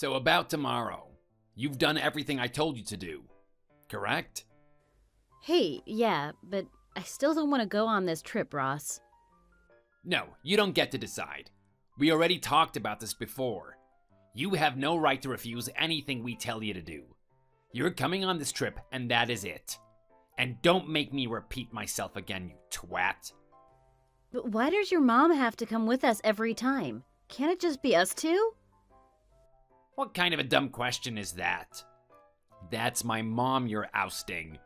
So about tomorrow. You've done everything I told you to do, correct? Hey, yeah, but I still don't want to go on this trip, Ross. No, you don't get to decide. We already talked about this before. You have no right to refuse anything we tell you to do. You're coming on this trip, and that is it. And don't make me repeat myself again, you twat. But why does your mom have to come with us every time? Can't it just be us two? What kind of a dumb question is that? That's my mom you're ousting.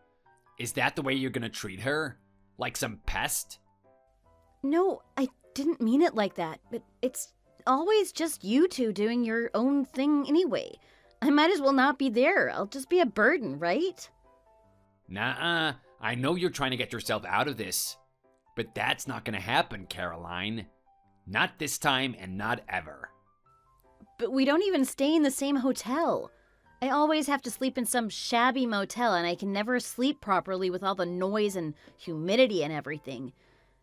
Is that the way you're gonna treat her? Like some pest? No, I didn't mean it like that, but it's always just you two doing your own thing anyway. I might as well not be there. I'll just be a burden, right? Nuh-uh. I know you're trying to get yourself out of this. But that's not gonna happen, Caroline. Not this time and not ever. But we don't even stay in the same hotel. I always have to sleep in some shabby motel, and I can never sleep properly with all the noise and humidity and everything.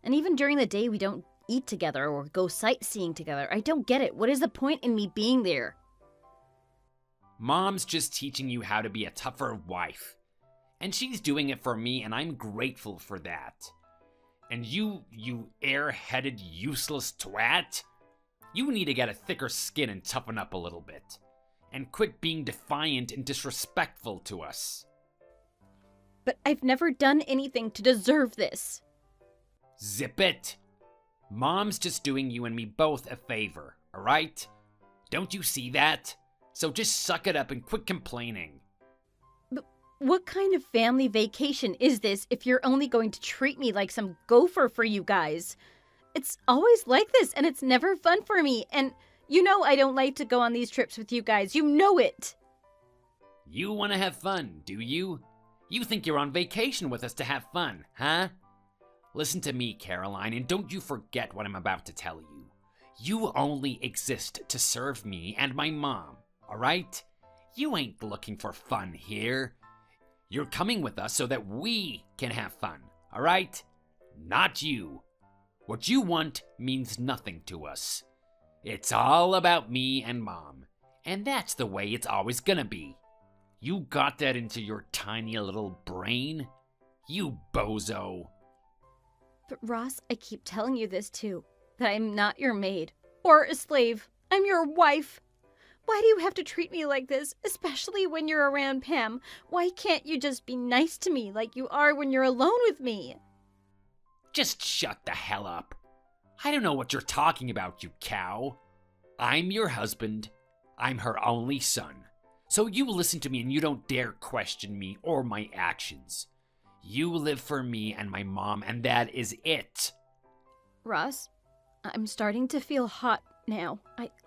And even during the day, we don't eat together or go sightseeing together. I don't get it. What is the point in me being there? Mom's just teaching you how to be a tougher wife. And she's doing it for me, and I'm grateful for that. And you airheaded, useless twat, you need to get a thicker skin and toughen up a little bit. And quit being defiant and disrespectful to us. But I've never done anything to deserve this. Zip it. Mom's just doing you and me both a favor, alright? Don't you see that? So just suck it up and quit complaining. But what kind of family vacation is this if you're only going to treat me like some gopher for you guys? It's always like this, and it's never fun for me, and you know I don't like to go on these trips with you guys. You know it. You want to have fun, do you? You think you're on vacation with us to have fun, huh? Listen to me, Caroline, and don't you forget what I'm about to tell you. You only exist to serve me and my mom, alright? You ain't looking for fun here. You're coming with us so that we can have fun, alright? Not you. What you want means nothing to us. It's all about me and Mom, and that's the way it's always gonna be. You got that into your tiny little brain? You bozo. But Ross, I keep telling you this too, that I'm not your maid or a slave. I'm your wife. Why do you have to treat me like this, especially when you're around Pam? Why can't you just be nice to me like you are when you're alone with me? Just shut the hell up. I don't know what you're talking about, you cow. I'm your husband. I'm her only son. So you listen to me and you don't dare question me or my actions. You live for me and my mom, and that is it. Ross, I'm starting to feel hot now.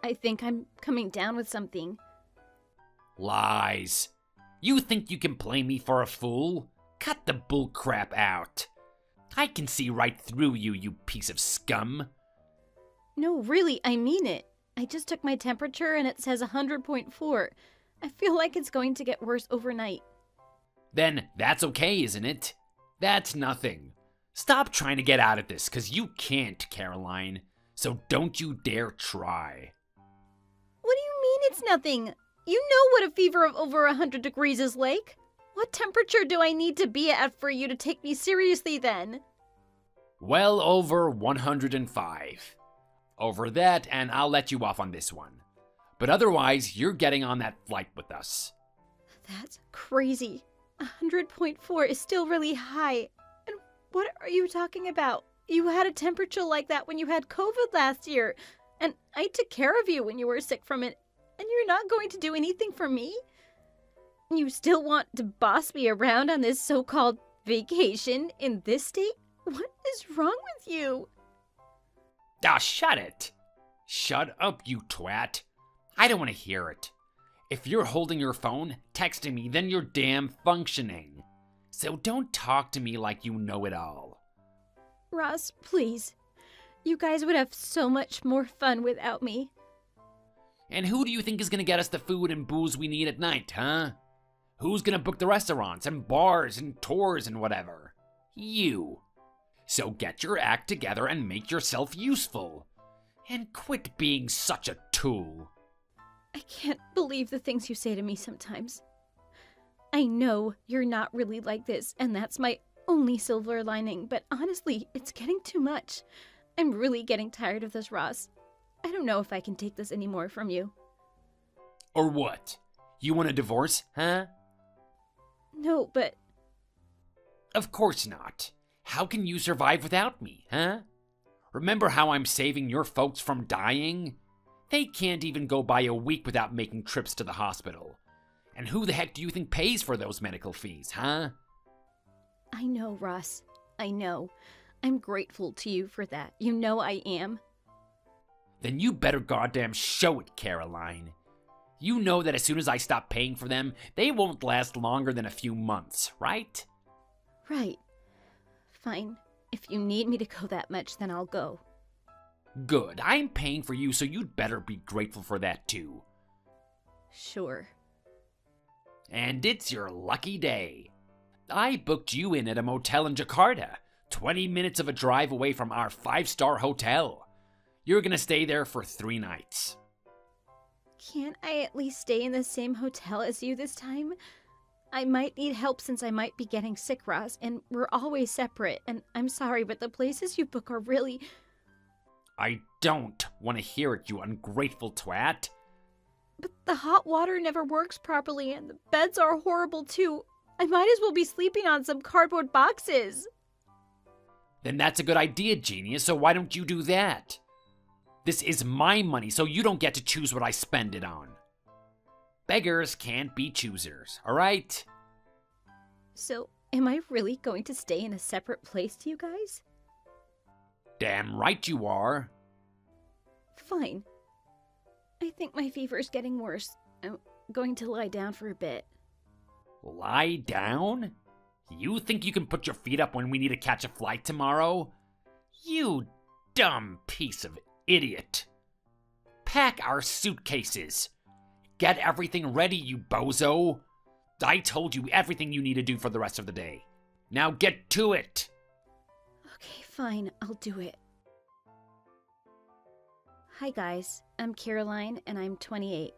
I think I'm coming down with something. Lies. You think you can play me for a fool? Cut the bull crap out. I can see right through you, you piece of scum. No, really, I mean it. I just took my temperature and it says 100.4. I feel like it's going to get worse overnight. Then that's okay, isn't it? That's nothing. Stop trying to get out of this, 'cause you can't, Caroline. So don't you dare try. What do you mean it's nothing? You know what a fever of over 100 degrees is like. What temperature do I need to be at for you to take me seriously then? Well over 105. Over that, and I'll let you off on this one. But otherwise, you're getting on that flight with us. That's crazy. 100.4 is still really high. And what are you talking about? You had a temperature like that when you had COVID last year. And I took care of you when you were sick from it. And you're not going to do anything for me? You still want to boss me around on this so-called vacation in this state? What is wrong with you? Ah, shut it. Shut up, you twat. I don't want to hear it. If you're holding your phone, texting me, then you're damn functioning. So don't talk to me like you know it all. Ross, please. You guys would have so much more fun without me. And who do you think is going to get us the food and booze we need at night, huh? Who's going to book the restaurants and bars and tours and whatever? You. So get your act together and make yourself useful. And quit being such a tool. I can't believe the things you say to me sometimes. I know you're not really like this, and that's my only silver lining, but honestly, it's getting too much. I'm really getting tired of this, Ross. I don't know if I can take this anymore from you. Or what? You want a divorce, huh? No, but... Of course not. How can you survive without me, huh? Remember how I'm saving your folks from dying? They can't even go by a week without making trips to the hospital. And who the heck do you think pays for those medical fees, huh? I know, Ross. I know. I'm grateful to you for that. You know I am. Then you better goddamn show it, Caroline. You know that as soon as I stop paying for them, they won't last longer than a few months, right? Right. Fine. If you need me to go that much, then I'll go. Good. I'm paying for you, so you'd better be grateful for that too. Sure. And it's your lucky day. I booked you in at a motel in Jakarta, 20 minutes of a drive away from our 5-star hotel. You're gonna stay there for 3 nights. Can't I at least stay in the same hotel as you this time? I might need help since I might be getting sick, Ross, and we're always separate, and I'm sorry, but the places you book are really... I don't want to hear it, you ungrateful twat. But the hot water never works properly, and the beds are horrible too. I might as well be sleeping on some cardboard boxes. Then that's a good idea, genius, so why don't you do that? This is my money, so you don't get to choose what I spend it on. Beggars can't be choosers, alright? So, am I really going to stay in a separate place to you guys? Damn right you are. Fine. I think my fever's getting worse. I'm going to lie down for a bit. Lie down? You think you can put your feet up when we need to catch a flight tomorrow? You dumb piece of idiot. Pack our suitcases. Get everything ready, you bozo. I told you everything you need to do for the rest of the day. Now get to it. Okay, fine. I'll do it. Hi guys, I'm Caroline and I'm 28.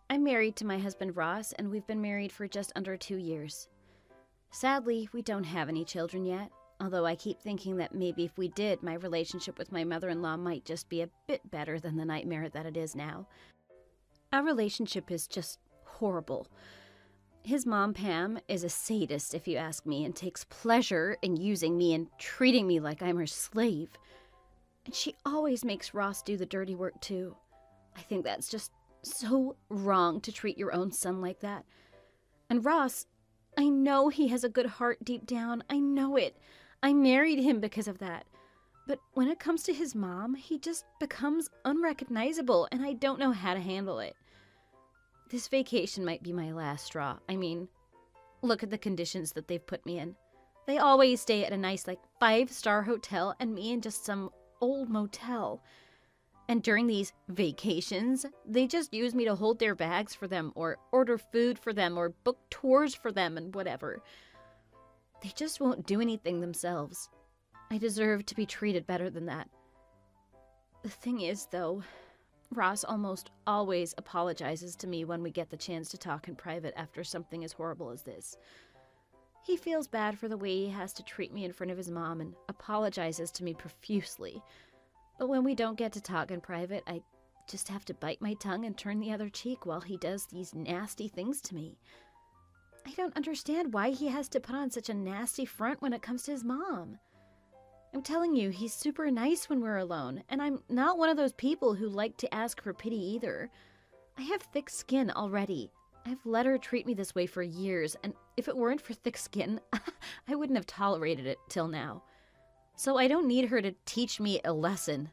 I'm married to my husband Ross and we've been married for just under 2 years. Sadly, we don't have any children yet, although I keep thinking that maybe if we did, my relationship with my mother-in-law might just be a bit better than the nightmare that it is now. Our relationship is just horrible. His mom, Pam, is a sadist, if you ask me, and takes pleasure in using me and treating me like I'm her slave. And she always makes Ross do the dirty work, too. I think that's just so wrong to treat your own son like that. And Ross, I know he has a good heart deep down. I know it. I married him because of that. But when it comes to his mom, he just becomes unrecognizable, and I don't know how to handle it. This vacation might be my last straw. I mean, look at the conditions that they've put me in. They always stay at a nice, 5-star hotel, and me in just some old motel. And during these vacations, they just use me to hold their bags for them, or order food for them, or book tours for them, and whatever. They just won't do anything themselves. I deserve to be treated better than that. The thing is, though, Ross almost always apologizes to me when we get the chance to talk in private after something as horrible as this. He feels bad for the way he has to treat me in front of his mom and apologizes to me profusely. But when we don't get to talk in private, I just have to bite my tongue and turn the other cheek while he does these nasty things to me. I don't understand why he has to put on such a nasty front when it comes to his mom. I'm telling you, he's super nice when we're alone, and I'm not one of those people who like to ask for pity either. I have thick skin already. I've let her treat me this way for years, and if it weren't for thick skin, I wouldn't have tolerated it till now. So I don't need her to teach me a lesson.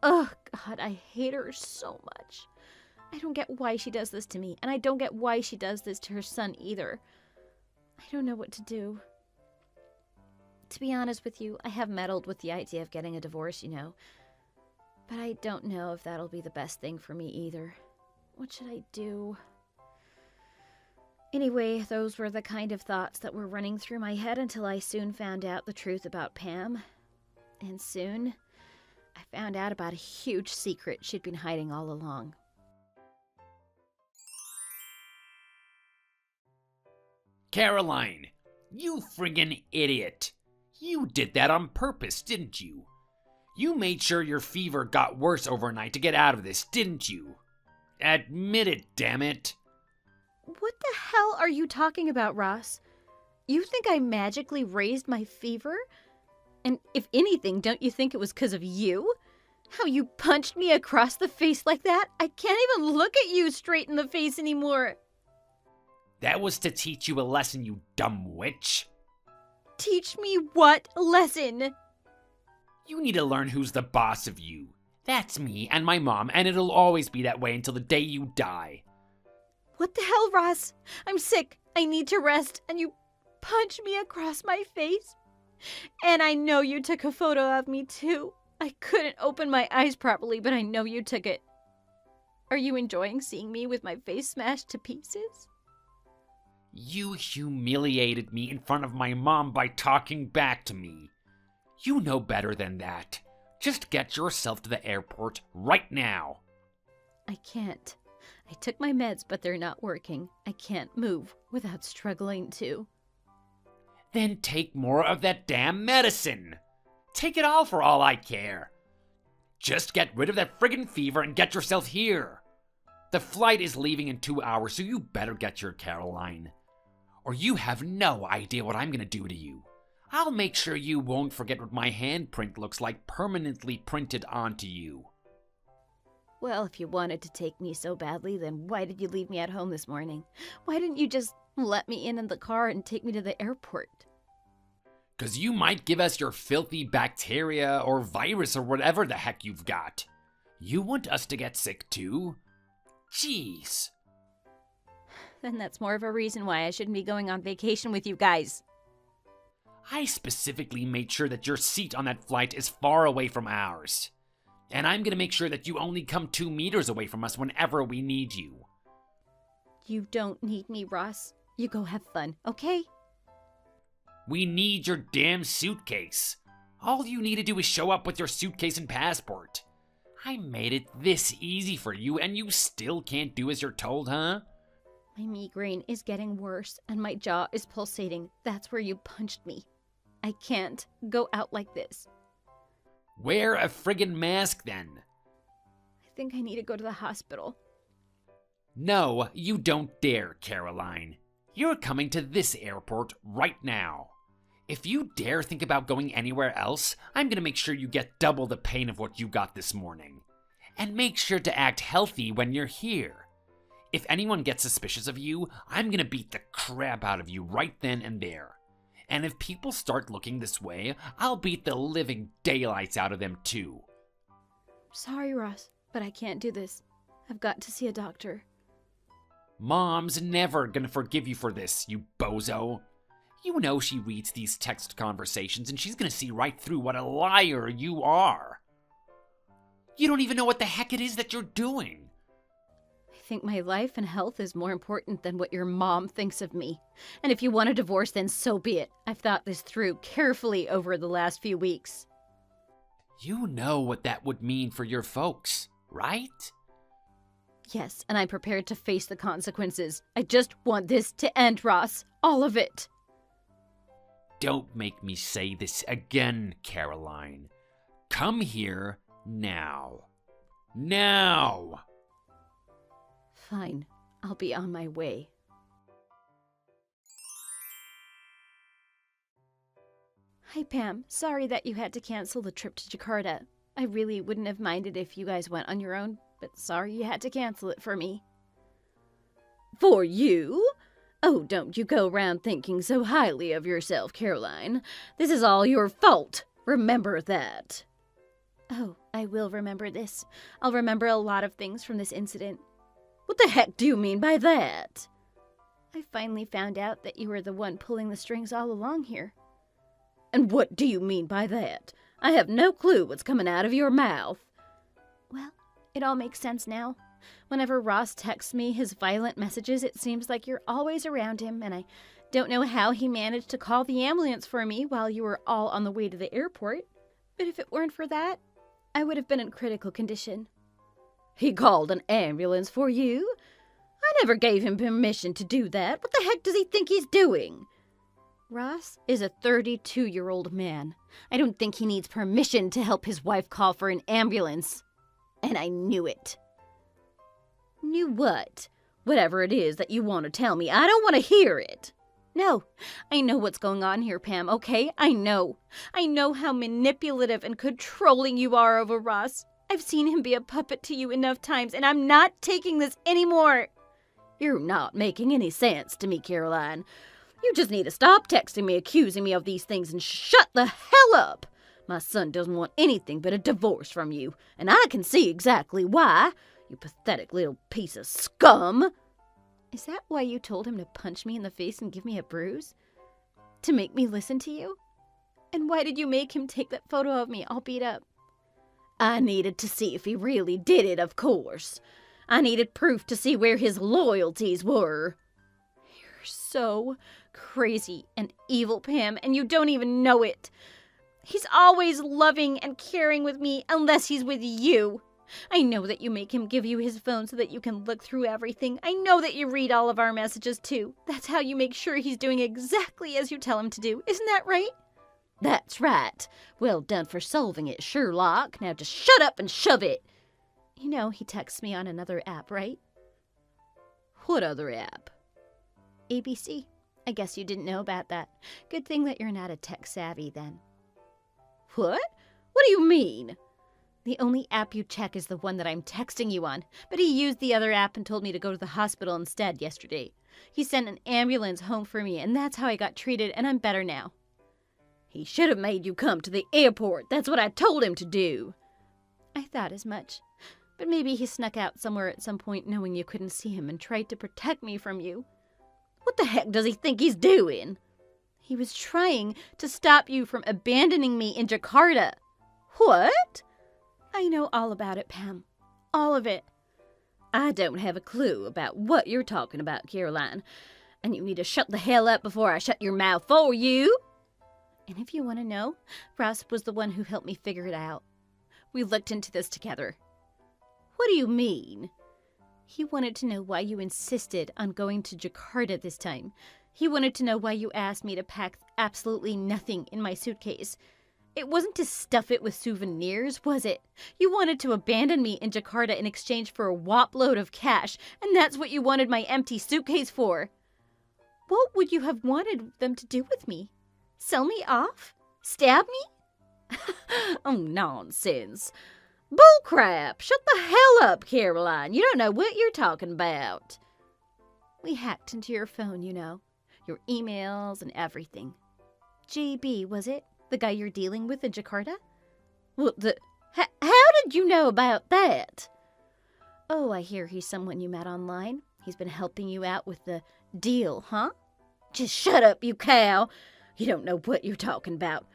Oh, God, I hate her so much. I don't get why she does this to me, and I don't get why she does this to her son either. I don't know what to do. To be honest with you, I have meddled with the idea of getting a divorce, But I don't know if that'll be the best thing for me either. What should I do? Anyway, those were the kind of thoughts that were running through my head until I soon found out the truth about Pam. And soon, I found out about a huge secret she'd been hiding all along. Caroline, you friggin' idiot. You did that on purpose, didn't you? You made sure your fever got worse overnight to get out of this, didn't you? Admit it, damn it. What the hell are you talking about, Ross? You think I magically raised my fever? And if anything, don't you think it was because of you? How you punched me across the face like that? I can't even look at you straight in the face anymore. That was to teach you a lesson, you dumb witch. Teach me what lesson? You need to learn who's the boss of you. That's me and my mom, and it'll always be that way until the day you die. What the hell, Ross? I'm sick. I need to rest, and you punched me across my face? And I know you took a photo of me, too. I couldn't open my eyes properly, but I know you took it. Are you enjoying seeing me with my face smashed to pieces? You humiliated me in front of my mom by talking back to me. You know better than that. Just get yourself to the airport right now. I can't. I took my meds, but they're not working. I can't move without struggling to. Then take more of that damn medicine. Take it all for all I care. Just get rid of that friggin' fever and get yourself here. The flight is leaving in 2 hours, so you better get your Caroline. Or you have no idea what I'm gonna do to you. I'll make sure you won't forget what my handprint looks like permanently printed onto you. Well, if you wanted to take me so badly, then why did you leave me at home this morning? Why didn't you just let me in the car and take me to the airport? 'Cause you might give us your filthy bacteria or virus or whatever the heck you've got. You want us to get sick too? Jeez. Then that's more of a reason why I shouldn't be going on vacation with you guys. I specifically made sure that your seat on that flight is far away from ours. And I'm gonna make sure that you only come 2 meters away from us whenever we need you. You don't need me, Ross. You go have fun, okay? We need your damn suitcase. All you need to do is show up with your suitcase and passport. I made it this easy for you, and you still can't do as you're told, huh? My migraine is getting worse, and my jaw is pulsating. That's where you punched me. I can't go out like this. Wear a friggin' mask, then. I think I need to go to the hospital. No, you don't dare, Caroline. You're coming to this airport right now. If you dare think about going anywhere else, I'm gonna make sure you get double the pain of what you got this morning. And make sure to act healthy when you're here. If anyone gets suspicious of you, I'm gonna beat the crap out of you right then and there. And if people start looking this way, I'll beat the living daylights out of them too. Sorry, Ross, but I can't do this. I've got to see a doctor. Mom's never gonna forgive you for this, you bozo. You know she reads these text conversations and she's gonna see right through what a liar you are. You don't even know what the heck it is that you're doing. I think my life and health is more important than what your mom thinks of me. And if you want a divorce, then so be it. I've thought this through carefully over the last few weeks. You know what that would mean for your folks, right? Yes, and I'm prepared to face the consequences. I just want this to end, Ross. All of it. Don't make me say this again, Caroline. Come here now. Now! Fine. I'll be on my way. Hi, Pam. Sorry that you had to cancel the trip to Jakarta. I really wouldn't have minded if you guys went on your own, but sorry you had to cancel it for me. For you? Oh, don't you go around thinking so highly of yourself, Caroline. This is all your fault. Remember that. Oh, I will remember this. I'll remember a lot of things from this incident. What the heck do you mean by that? I finally found out that you were the one pulling the strings all along here. And what do you mean by that? I have no clue what's coming out of your mouth. Well, it all makes sense now. Whenever Ross texts me his violent messages, it seems like you're always around him, and I don't know how he managed to call the ambulance for me while you were all on the way to the airport. But if it weren't for that, I would have been in critical condition. He called an ambulance for you? I never gave him permission to do that. What the heck does he think he's doing? Ross is a 32-year-old man. I don't think he needs permission to help his wife call for an ambulance. And I knew it. Knew what? Whatever it is that you want to tell me, I don't want to hear it. No, I know what's going on here, Pam, okay? I know. I know how manipulative and controlling you are over Ross. I've seen him be a puppet to you enough times, and I'm not taking this anymore. You're not making any sense to me, Caroline. You just need to stop texting me, accusing me of these things, and shut the hell up. My son doesn't want anything but a divorce from you, and I can see exactly why, you pathetic little piece of scum. Is that why you told him to punch me in the face and give me a bruise? To make me listen to you? And why did you make him take that photo of me all beat up? I needed to see if he really did it, of course. I needed proof to see where his loyalties were. You're so crazy and evil, Pam, and you don't even know it. He's always loving and caring with me unless he's with you. I know that you make him give you his phone so that you can look through everything. I know that you read all of our messages, too. That's how you make sure he's doing exactly as you tell him to do. Isn't that right? That's right. Well done for solving it, Sherlock. Now just shut up and shove it. You know he texts me on another app, right? What other app? ABC. I guess you didn't know about that. Good thing that you're not a tech savvy then. What? What do you mean? The only app you check is the one that I'm texting you on, but he used the other app and told me to go to the hospital instead yesterday. He sent an ambulance home for me, and that's how I got treated, and I'm better now. He should have made you come to the airport. That's what I told him to do. I thought as much. But maybe he snuck out somewhere at some point knowing you couldn't see him and tried to protect me from you. What the heck does he think he's doing? He was trying to stop you from abandoning me in Jakarta. What? I know all about it, Pam. All of it. I don't have a clue about what you're talking about, Caroline. And you need to shut the hell up before I shut your mouth for you. And if you want to know, Ross was the one who helped me figure it out. We looked into this together. What do you mean? He wanted to know why you insisted on going to Jakarta this time. He wanted to know why you asked me to pack absolutely nothing in my suitcase. It wasn't to stuff it with souvenirs, was it? You wanted to abandon me in Jakarta in exchange for a whop load of cash, and that's what you wanted my empty suitcase for. What would you have wanted them to do with me? Sell me off? Stab me? Oh, nonsense. Bullcrap! Shut the hell up, Caroline. You don't know what you're talking about. We hacked into your phone, you know. Your emails and everything. JB, was it? The guy you're dealing with in Jakarta? What the... How did you know about that? Oh, I hear he's someone you met online. He's been helping you out with the deal, huh? Just shut up, you cow. You don't know what you're talking about.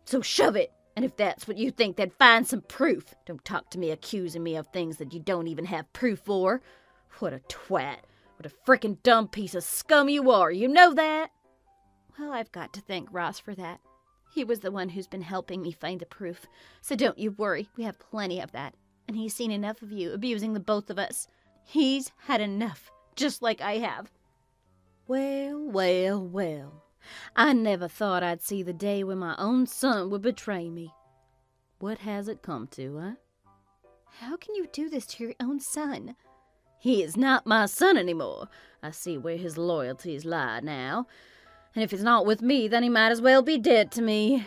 So shove it. And if that's what you think, then find some proof. Don't talk to me accusing me of things that you don't even have proof for. What a twat. What a frickin' dumb piece of scum you are. You know that? Well, I've got to thank Ross for that. He was the one who's been helping me find the proof. So don't you worry. We have plenty of that. And he's seen enough of you abusing the both of us. He's had enough, just like I have. Well, well, well. I never thought I'd see the day when my own son would betray me. What has it come to, huh? How can you do this to your own son? He is not my son anymore. I see where his loyalties lie now. And if it's not with me, then he might as well be dead to me.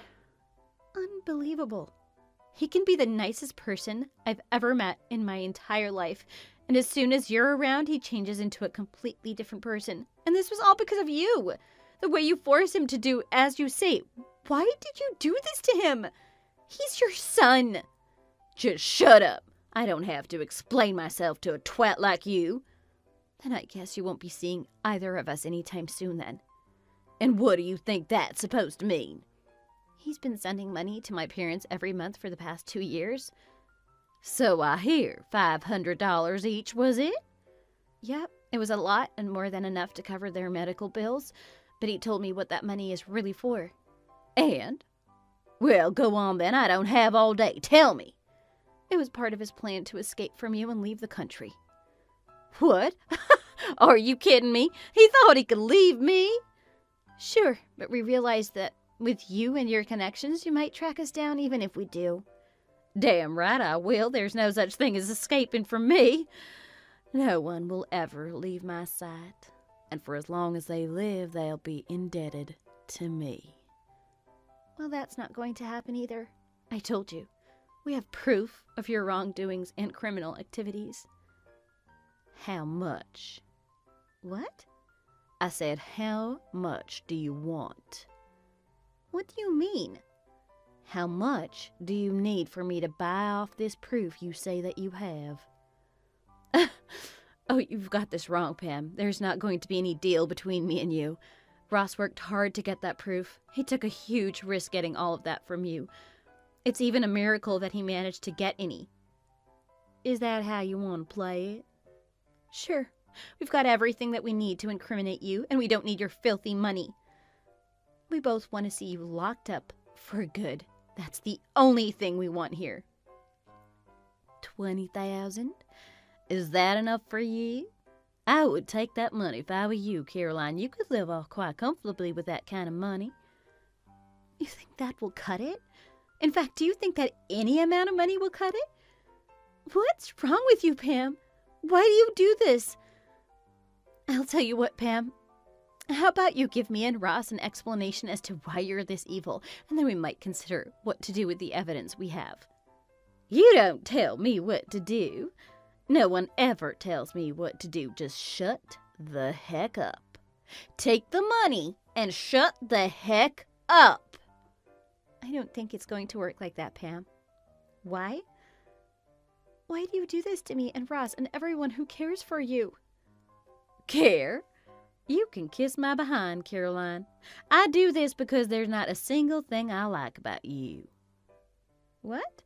Unbelievable. He can be the nicest person I've ever met in my entire life. And as soon as you're around, he changes into a completely different person. And this was all because of you. The way you force him to do as you say. Why did you do this to him? He's your son. Just shut up. I don't have to explain myself to a twat like you. Then I guess you won't be seeing either of us anytime soon then. And what do you think that's supposed to mean? He's been sending money to my parents every month for the past 2 years. So I hear. $500 each, was it? Yep, it was a lot and more than enough to cover their medical bills. But he told me what that money is really for. And? Well, go on then. I don't have all day. Tell me. It was part of his plan to escape from you and leave the country. What? Are you kidding me? He thought he could leave me. Sure, but we realized that with you and your connections, you might track us down even if we do. Damn right I will. There's no such thing as escaping from me. No one will ever leave my sight. And for as long as they live, they'll be indebted to me. Well, that's not going to happen either. I told you. We have proof of your wrongdoings and criminal activities. How much? What? I said, how much do you want? What do you mean? How much do you need for me to buy off this proof you say that you have? Oh, you've got this wrong, Pam. There's not going to be any deal between me and you. Ross worked hard to get that proof. He took a huge risk getting all of that from you. It's even a miracle that he managed to get any. Is that how you want to play it? Sure. We've got everything that we need to incriminate you, and we don't need your filthy money. We both want to see you locked up for good. That's the only thing we want here. 20,000? Is that enough for you? I would take that money if I were you, Caroline. You could live off quite comfortably with that kind of money. You think that will cut it? In fact, do you think that any amount of money will cut it? What's wrong with you, Pam? Why do you do this? I'll tell you what, Pam. How about you give me and Ross an explanation as to why you're this evil, and then we might consider what to do with the evidence we have. You don't tell me what to do. No one ever tells me what to do. Just shut the heck up. Take the money and shut the heck up. I don't think it's going to work like that, Pam. Why? Why do you do this to me and Ross and everyone who cares for you? Care? You can kiss my behind, Caroline. I do this because there's not a single thing I like about you. What?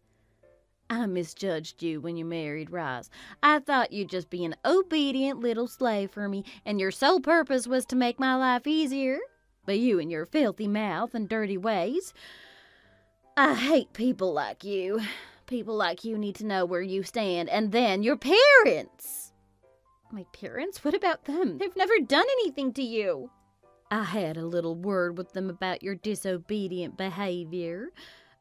I misjudged you when you married Ross. I thought you'd just be an obedient little slave for me, and your sole purpose was to make my life easier. But you and your filthy mouth and dirty ways. I hate people like you. People like you need to know where you stand, and then your parents. My parents? What about them? They've never done anything to you. I had a little word with them about your disobedient behavior,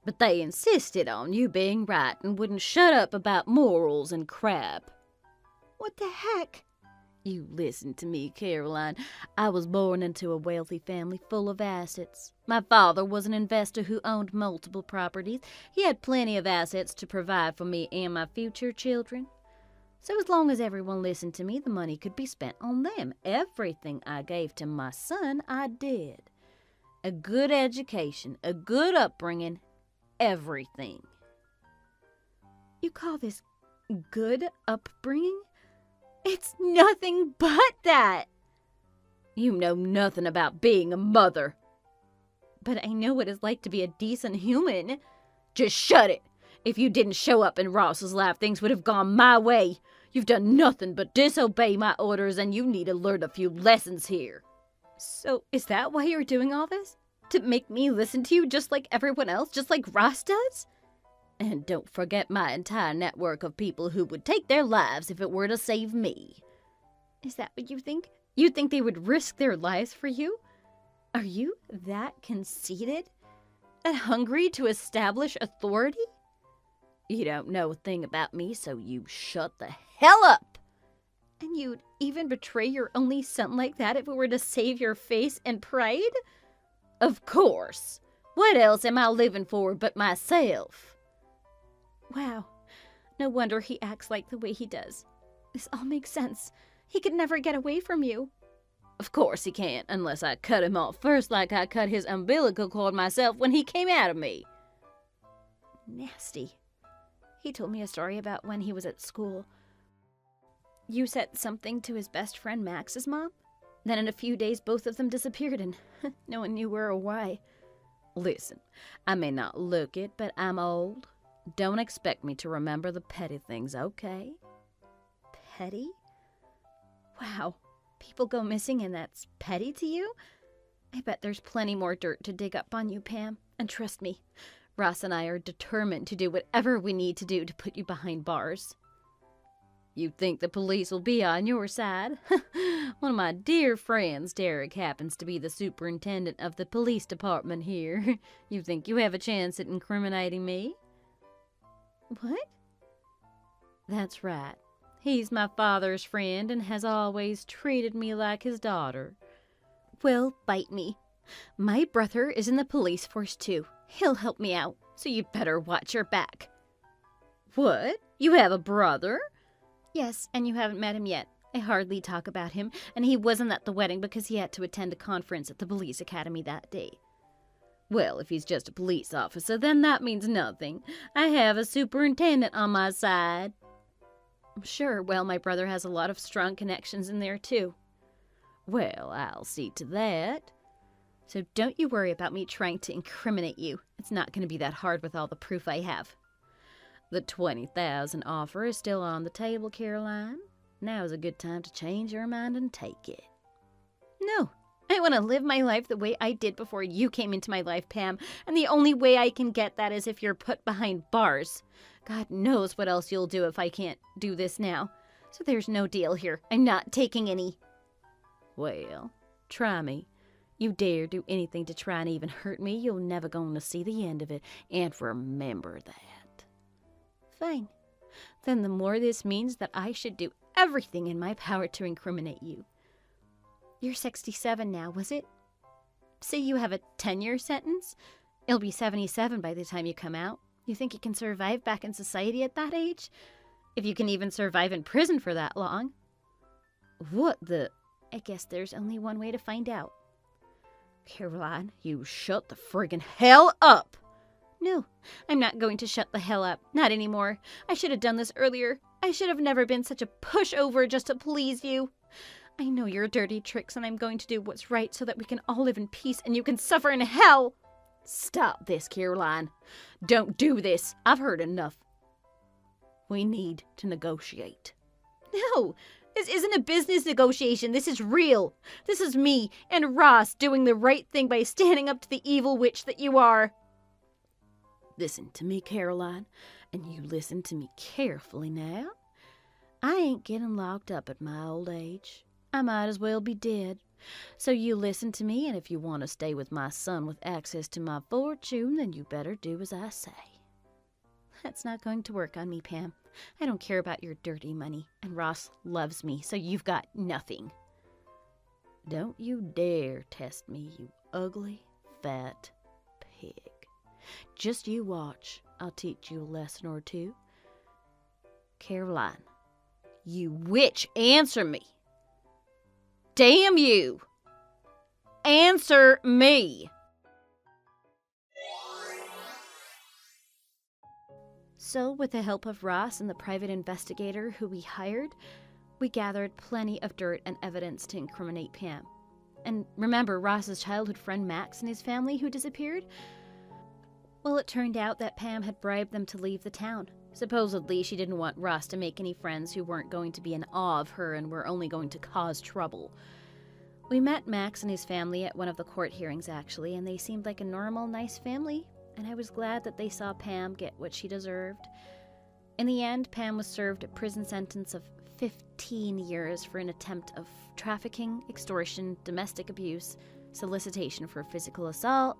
but they insisted on you being right and wouldn't shut up about morals and crap. What the heck? You listen to me, Caroline. I was born into a wealthy family full of assets. My father was an investor who owned multiple properties. He had plenty of assets to provide for me and my future children. So as long as everyone listened to me, the money could be spent on them. Everything I gave to my son, I did. A good education, a good upbringing, everything. You call this good upbringing? It's nothing but that. You know nothing about being a mother. But I know what it's like to be a decent human. Just shut it. If you didn't show up in Ross's life, things would have gone my way. You've done nothing but disobey my orders, and you need to learn a few lessons here. So, is that why you're doing all this? To make me listen to you just like everyone else, just like Ross does? And don't forget my entire network of people who would take their lives if it were to save me. Is that what you think? You think they would risk their lives for you? Are you that conceited? That hungry to establish authority? You don't know a thing about me, so you shut the hell up. And you'd even betray your only son like that if it were to save your face and pride? Of course. What else am I living for but myself? Wow. No wonder he acts like the way he does. This all makes sense. He could never get away from you. Of course he can't, unless I cut him off first like I cut his umbilical cord myself when he came out of me. Nasty. He told me a story about when he was at school. You said something to his best friend Max's mom? Then in a few days, both of them disappeared and no one knew where or why. Listen, I may not look it, but I'm old. Don't expect me to remember the petty things, okay? Petty? Wow, people go missing and that's petty to you? I bet there's plenty more dirt to dig up on you, Pam. And trust me, Ross and I are determined to do whatever we need to do to put you behind bars. You think the police will be on your side? One of my dear friends, Derek, happens to be the superintendent of the police department here. You think you have a chance at incriminating me? What? That's right. He's my father's friend and has always treated me like his daughter. Well, bite me. My brother is in the police force too. He'll help me out, so you'd better watch your back. What? You have a brother? Yes, and you haven't met him yet. I hardly talk about him, and he wasn't at the wedding because he had to attend a conference at the police academy that day. Well, if he's just a police officer, then that means nothing. I have a superintendent on my side. Sure, well, my brother has a lot of strong connections in there, too. Well, I'll see to that. So don't you worry about me trying to incriminate you. It's not going to be that hard with all the proof I have. The $20,000 offer is still on the table, Caroline. Now's a good time to change your mind and take it. No, I want to live my life the way I did before you came into my life, Pam, and the only way I can get that is if you're put behind bars. God knows what else you'll do if I can't do this now. So there's no deal here. I'm not taking any. Well, try me. You dare do anything to try and even hurt me, you're never going to see the end of it. And remember that. Fine. Then the more this means that I should do everything in my power to incriminate you. You're 67 now, was it? Say you have a 10-year sentence? It'll be 77 by the time you come out. You think you can survive back in society at that age? If you can even survive in prison for that long. What the... I guess there's only one way to find out. Caroline, you shut the friggin' hell up! No, I'm not going to shut the hell up. Not anymore. I should have done this earlier. I should have never been such a pushover just to please you. I know your dirty tricks and I'm going to do what's right so that we can all live in peace and you can suffer in hell. Stop this, Caroline. Don't do this. I've heard enough. We need to negotiate. No, this isn't a business negotiation. This is real. This is me and Ross doing the right thing by standing up to the evil witch that you are. Listen to me, Caroline, and you listen to me carefully now. I ain't getting locked up at my old age. I might as well be dead. So you listen to me, and if you want to stay with my son with access to my fortune, then you better do as I say. That's not going to work on me, Pam. I don't care about your dirty money, and Ross loves me, so you've got nothing. Don't you dare test me, you ugly, fat pig. Just you watch. I'll teach you a lesson or two. Caroline, you witch, answer me. Damn you! Answer me! So, with the help of Ross and the private investigator who we hired, we gathered plenty of dirt and evidence to incriminate Pam. And remember Ross's childhood friend Max and his family who disappeared? Well, it turned out that Pam had bribed them to leave the town. Supposedly, she didn't want Ross to make any friends who weren't going to be in awe of her and were only going to cause trouble. We met Max and his family at one of the court hearings, actually, and they seemed like a normal, nice family, and I was glad that they saw Pam get what she deserved. In the end, Pam was served a prison sentence of 15 years for an attempt of trafficking, extortion, domestic abuse, solicitation for physical assault,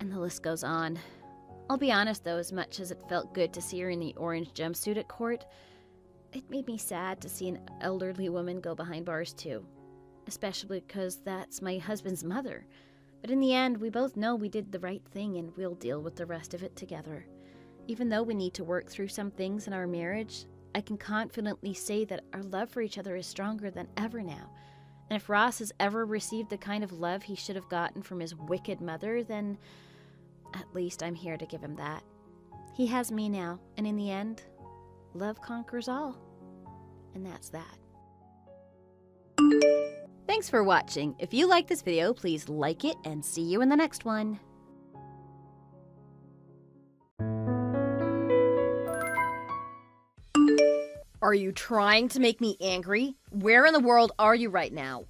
and the list goes on. I'll be honest, though, as much as it felt good to see her in the orange jumpsuit at court, it made me sad to see an elderly woman go behind bars, too. Especially because that's my husband's mother. But in the end, we both know we did the right thing and we'll deal with the rest of it together. Even though we need to work through some things in our marriage, I can confidently say that our love for each other is stronger than ever now. And if Ross has ever received the kind of love he should have gotten from his wicked mother, then at least I'm here to give him that. He has me now, and in the end, love conquers all. And that's that. Thanks for watching. If you like this video, please like it and see you in the next one. Are you trying to make me angry? Where in the world are you right now?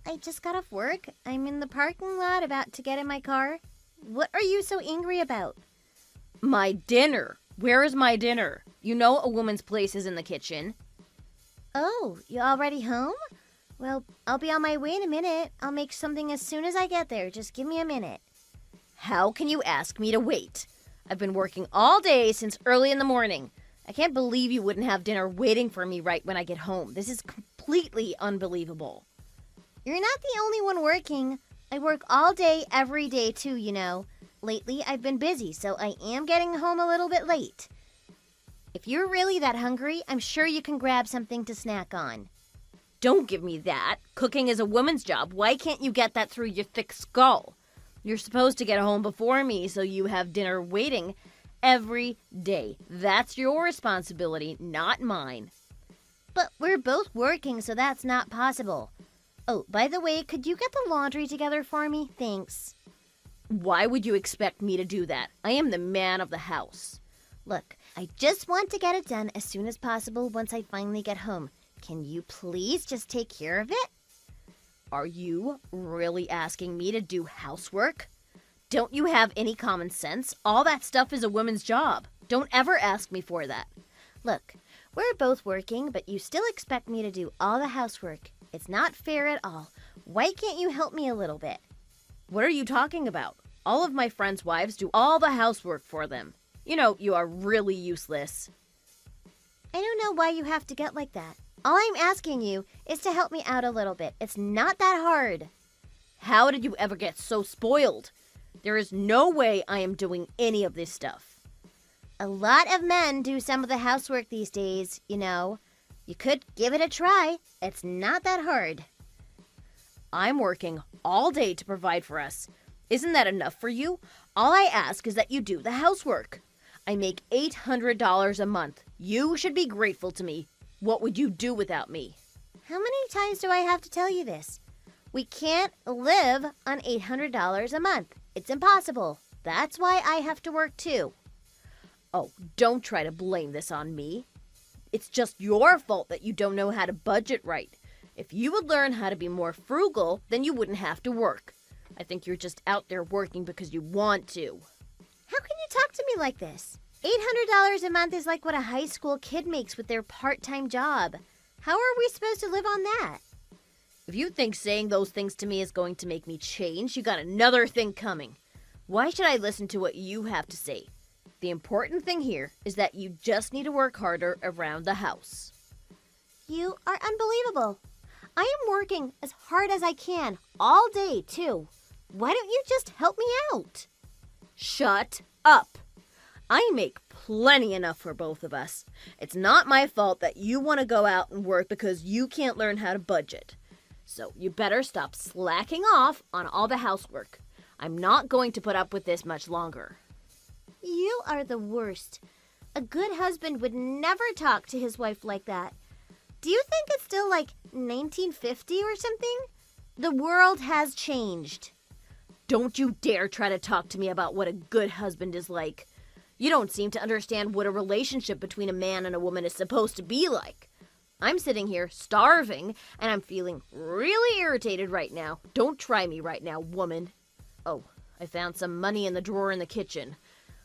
I just got off work. I'm in the parking lot about to get in my car. What are you so angry about? My dinner. Where is my dinner? You know a woman's place is in the kitchen. Oh, you already home? Well, I'll be on my way in a minute. I'll make something as soon as I get there. Just give me a minute. How can you ask me to wait? I've been working all day since early in the morning. I can't believe you wouldn't have dinner waiting for me right when I get home. This is completely unbelievable. You're not the only one working. I work all day, every day too, you know. Lately, I've been busy, so I am getting home a little bit late. If you're really that hungry, I'm sure you can grab something to snack on. Don't give me that. Cooking is a woman's job. Why can't you get that through your thick skull? You're supposed to get home before me so you have dinner waiting every day. That's your responsibility, not mine. But we're both working, so that's not possible. Oh, by the way, could you get the laundry together for me? Thanks. Why would you expect me to do that? I am the man of the house. Look, I just want to get it done as soon as possible once I finally get home. Can you please just take care of it? Are you really asking me to do housework? Don't you have any common sense? All that stuff is a woman's job. Don't ever ask me for that. Look, we're both working, but you still expect me to do all the housework. It's not fair at all. Why can't you help me a little bit? What are you talking about? All of my friends' wives do all the housework for them. You know, you are really useless. I don't know why you have to get like that. All I'm asking you is to help me out a little bit. It's not that hard. How did you ever get so spoiled? There is no way I am doing any of this stuff. A lot of men do some of the housework these days, you know. You could give it a try. It's not that hard. I'm working all day to provide for us. Isn't that enough for you? All I ask is that you do the housework. I make $800 a month. You should be grateful to me. What would you do without me? How many times do I have to tell you this? We can't live on $800 a month. It's impossible. That's why I have to work too. Oh, don't try to blame this on me. It's just your fault that you don't know how to budget right. If you would learn how to be more frugal, then you wouldn't have to work. I think you're just out there working because you want to. How can you talk to me like this? $800 a month is like what a high school kid makes with their part-time job. How are we supposed to live on that? If you think saying those things to me is going to make me change, you got another thing coming. Why should I listen to what you have to say? The important thing here is that you just need to work harder around the house. You are unbelievable. I am working as hard as I can all day, too. Why don't you just help me out? Shut up. I make plenty enough for both of us. It's not my fault that you want to go out and work because you can't learn how to budget. So you better stop slacking off on all the housework. I'm not going to put up with this much longer. You are the worst. A good husband would never talk to his wife like that. Do you think it's still like 1950 or something? The world has changed. Don't you dare try to talk to me about what a good husband is like. You don't seem to understand what a relationship between a man and a woman is supposed to be like. I'm sitting here starving, and I'm feeling really irritated right now. Don't try me right now, woman. Oh, I found some money in the drawer in the kitchen.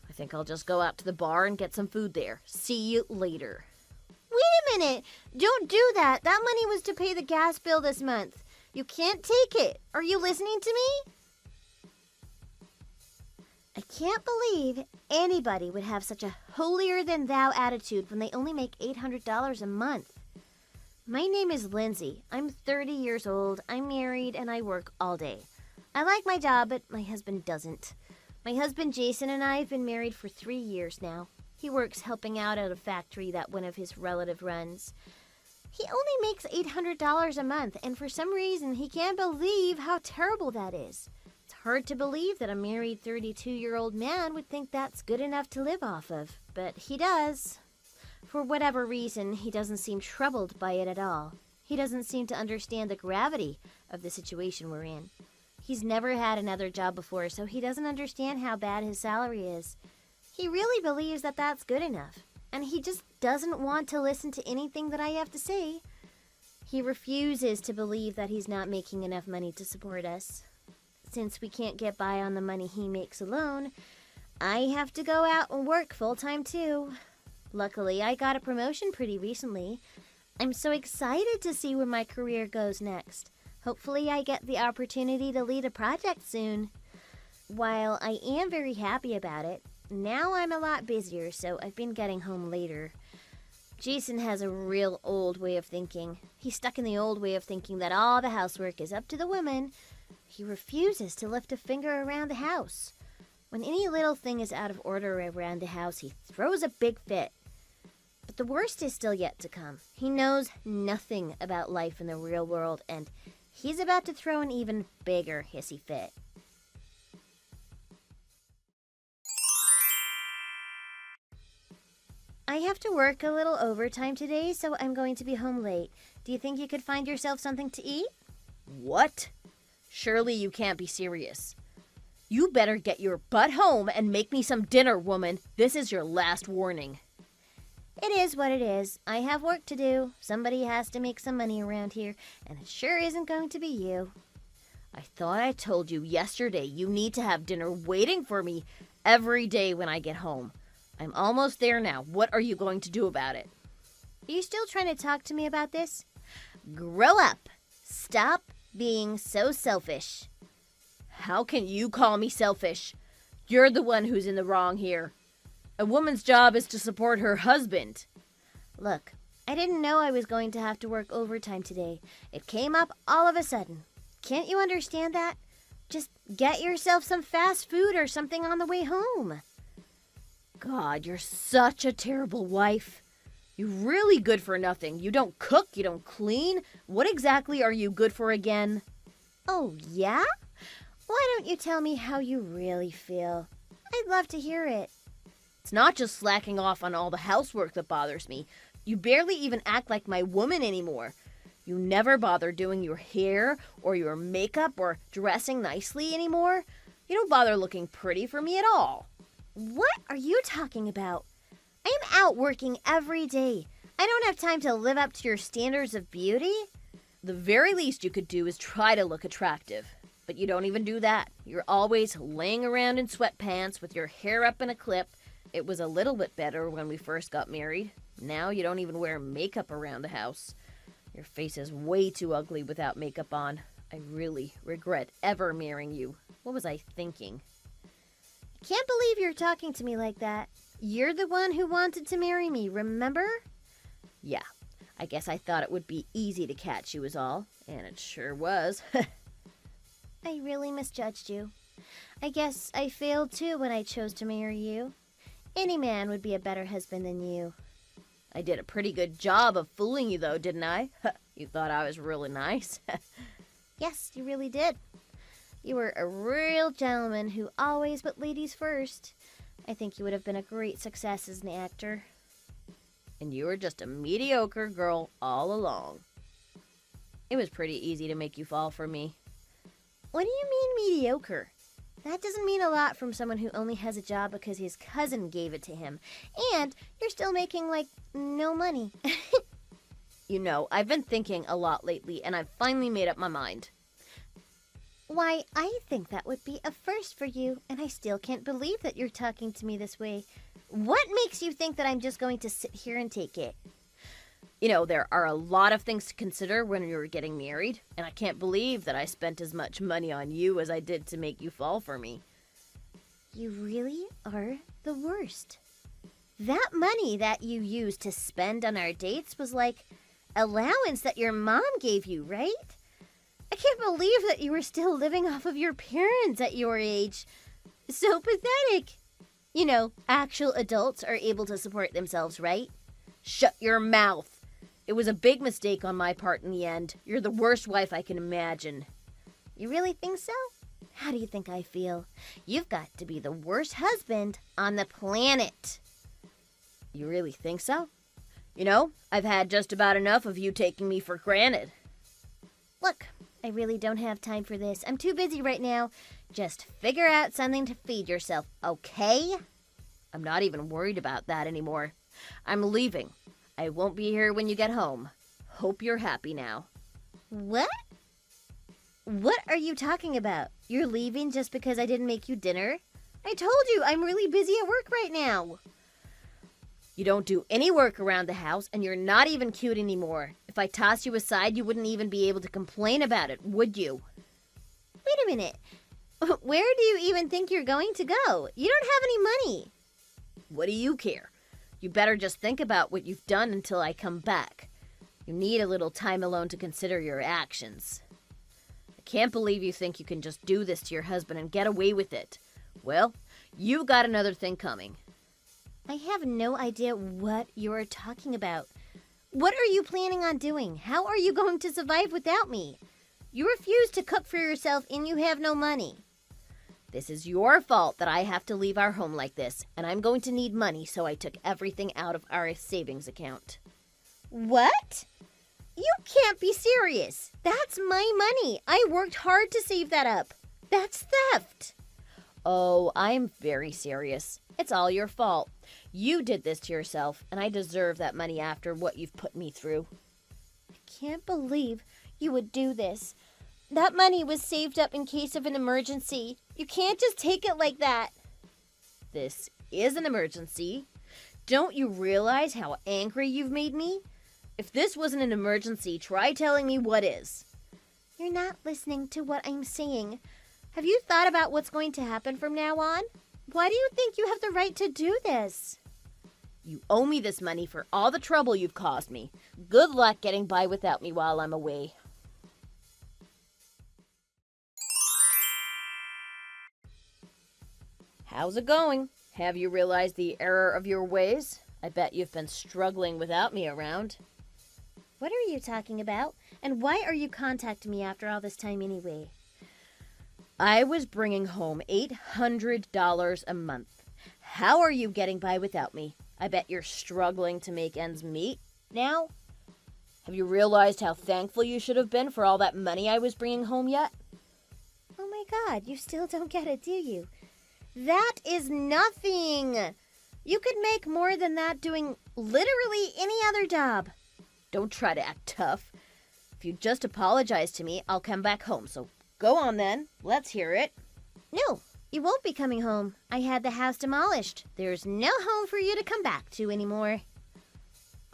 I think I'll just go out to the bar and get some food there. See you later. Wait a minute. Don't do that. That money was to pay the gas bill this month. You can't take it. Are you listening to me? I can't believe anybody would have such a holier-than-thou attitude when they only make $800 a month. My name is Lindsay. I'm 30 years old, I'm married, and I work all day. I like my job, but my husband doesn't. My husband Jason and I have been married for 3 years now. He works helping out at a factory that one of his relatives runs. He only makes $800 a month, and for some reason he can't believe how terrible that is. It's hard to believe that a married 32-year-old man would think that's good enough to live off of, but he does. For whatever reason, he doesn't seem troubled by it at all. He doesn't seem to understand the gravity of the situation we're in. He's never had another job before, so he doesn't understand how bad his salary is. He really believes that that's good enough, and he just doesn't want to listen to anything that I have to say. He refuses to believe that he's not making enough money to support us. Since we can't get by on the money he makes alone, I have to go out and work full-time too. Luckily, I got a promotion pretty recently. I'm so excited to see where my career goes next. Hopefully I get the opportunity to lead a project soon. While I am very happy about it, now I'm a lot busier, so I've been getting home later. Jason has a real old way of thinking. He's stuck in the old way of thinking that all the housework is up to the woman. He refuses to lift a finger around the house. When any little thing is out of order around the house, he throws a big fit. But the worst is still yet to come. He knows nothing about life in the real world, and he's about to throw an even bigger hissy fit. I have to work a little overtime today, so I'm going to be home late. Do you think you could find yourself something to eat? What? Surely you can't be serious. You better get your butt home and make me some dinner, woman. This is your last warning. It is what it is. I have work to do. Somebody has to make some money around here, and it sure isn't going to be you. I thought I told you yesterday you need to have dinner waiting for me every day when I get home. I'm almost there now. What are you going to do about it? Are you still trying to talk to me about this? Grow up. Stop being so selfish. How can you call me selfish? You're the one who's in the wrong here. A woman's job is to support her husband. Look, I didn't know I was going to have to work overtime today. It came up all of a sudden. Can't you understand that? Just get yourself some fast food or something on the way home. God, you're such a terrible wife. You're really good for nothing. You don't cook, you don't clean. What exactly are you good for again? Oh, yeah? Why don't you tell me how you really feel? I'd love to hear it. It's not just slacking off on all the housework that bothers me. You barely even act like my woman anymore. You never bother doing your hair or your makeup or dressing nicely anymore. You don't bother looking pretty for me at all. What are you talking about? I am out working every day. I don't have time to live up to your standards of beauty. The very least you could do is try to look attractive. But you don't even do that. You're always laying around in sweatpants with your hair up in a clip. It was a little bit better when we first got married. Now you don't even wear makeup around the house. Your face is way too ugly without makeup on. I really regret ever marrying you. What was I thinking? I can't believe you're talking to me like that. You're the one who wanted to marry me, remember? Yeah, I guess I thought it would be easy to catch you is all. And it sure was. I really misjudged you. I guess I failed too when I chose to marry you. Any man would be a better husband than you. I did a pretty good job of fooling you though, didn't I? You thought I was really nice? Yes, you really did. You were a real gentleman who always put ladies first. I think you would have been a great success as an actor. And you were just a mediocre girl all along. It was pretty easy to make you fall for me. What do you mean mediocre? That doesn't mean a lot from someone who only has a job because his cousin gave it to him. And you're still making, no money. You know, I've been thinking a lot lately, and I've finally made up my mind. Why, I think that would be a first for you, and I still can't believe that you're talking to me this way. What makes you think that I'm just going to sit here and take it? You know, there are a lot of things to consider when you're getting married, and I can't believe that I spent as much money on you as I did to make you fall for me. You really are the worst. That money that you used to spend on our dates was like allowance that your mom gave you, right? I can't believe that you were still living off of your parents at your age. So pathetic. You know, actual adults are able to support themselves, right? Shut your mouth. It was a big mistake on my part in the end. You're the worst wife I can imagine. You really think so? How do you think I feel? You've got to be the worst husband on the planet. You really think so? You know, I've had just about enough of you taking me for granted. Look, I really don't have time for this. I'm too busy right now. Just figure out something to feed yourself, okay? I'm not even worried about that anymore. I'm leaving. I won't be here when you get home. Hope you're happy now. What? What are you talking about? You're leaving just because I didn't make you dinner? I told you I'm really busy at work right now. You don't do any work around the house, and you're not even cute anymore. If I tossed you aside, you wouldn't even be able to complain about it, would you? Wait a minute. Where do you even think you're going to go? You don't have any money. What do you care? You better just think about what you've done until I come back. You need a little time alone to consider your actions. I can't believe you think you can just do this to your husband and get away with it. Well, you've got another thing coming. I have no idea what you're talking about. What are you planning on doing? How are you going to survive without me? You refuse to cook for yourself and you have no money. This is your fault that I have to leave our home like this, and I'm going to need money, so I took everything out of our savings account. What? You can't be serious. That's my money. I worked hard to save that up. That's theft. Oh, I'm very serious. It's all your fault. You did this to yourself, and I deserve that money after what you've put me through. I can't believe you would do this. That money was saved up in case of an emergency. You can't just take it like that. This is an emergency. Don't you realize how angry you've made me? If this wasn't an emergency, try telling me what is. You're not listening to what I'm saying. Have you thought about what's going to happen from now on? Why do you think you have the right to do this? You owe me this money for all the trouble you've caused me. Good luck getting by without me while I'm away. How's it going? Have you realized the error of your ways? I bet you've been struggling without me around. What are you talking about? And why are you contacting me after all this time anyway? I was bringing home $800 a month. How are you getting by without me? I bet you're struggling to make ends meet now. Have you realized how thankful you should have been for all that money I was bringing home yet? Oh my God, you still don't get it, do you? That is nothing. You could make more than that doing literally any other job. Don't try to act tough. If you just apologize to me, I'll come back home. So go on then. Let's hear it. No, you won't be coming home. I had the house demolished. There's no home for you to come back to anymore.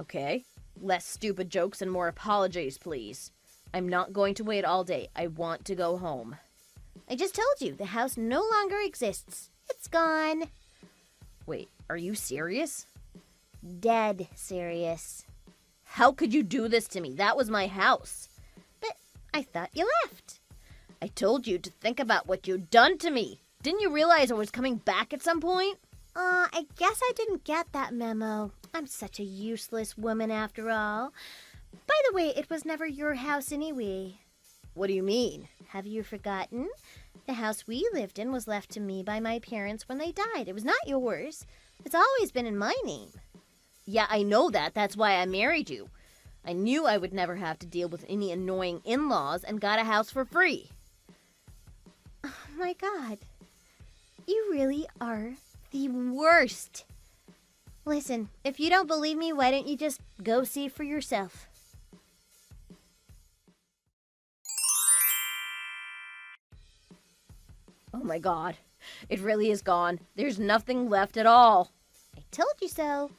Okay. Less stupid jokes and more apologies, please. I'm not going to wait all day. I want to go home. I just told you, the house no longer exists. It's gone. Wait, are you serious? Dead serious. How could you do this to me? That was my house. But I thought you left. I told you to think about what you'd done to me. Didn't you realize I was coming back at some point? I guess I didn't get that memo. I'm such a useless woman after all. By the way, it was never your house anyway. What do you mean? Have you forgotten? The house we lived in was left to me by my parents when they died. It was not yours. It's always been in my name. Yeah, I know that. That's why I married you. I knew I would never have to deal with any annoying in-laws and got a house for free. Oh my God. You really are the worst. Listen, if you don't believe me, why don't you just go see for yourself? Oh my God. It really is gone. There's nothing left at all. I told you so.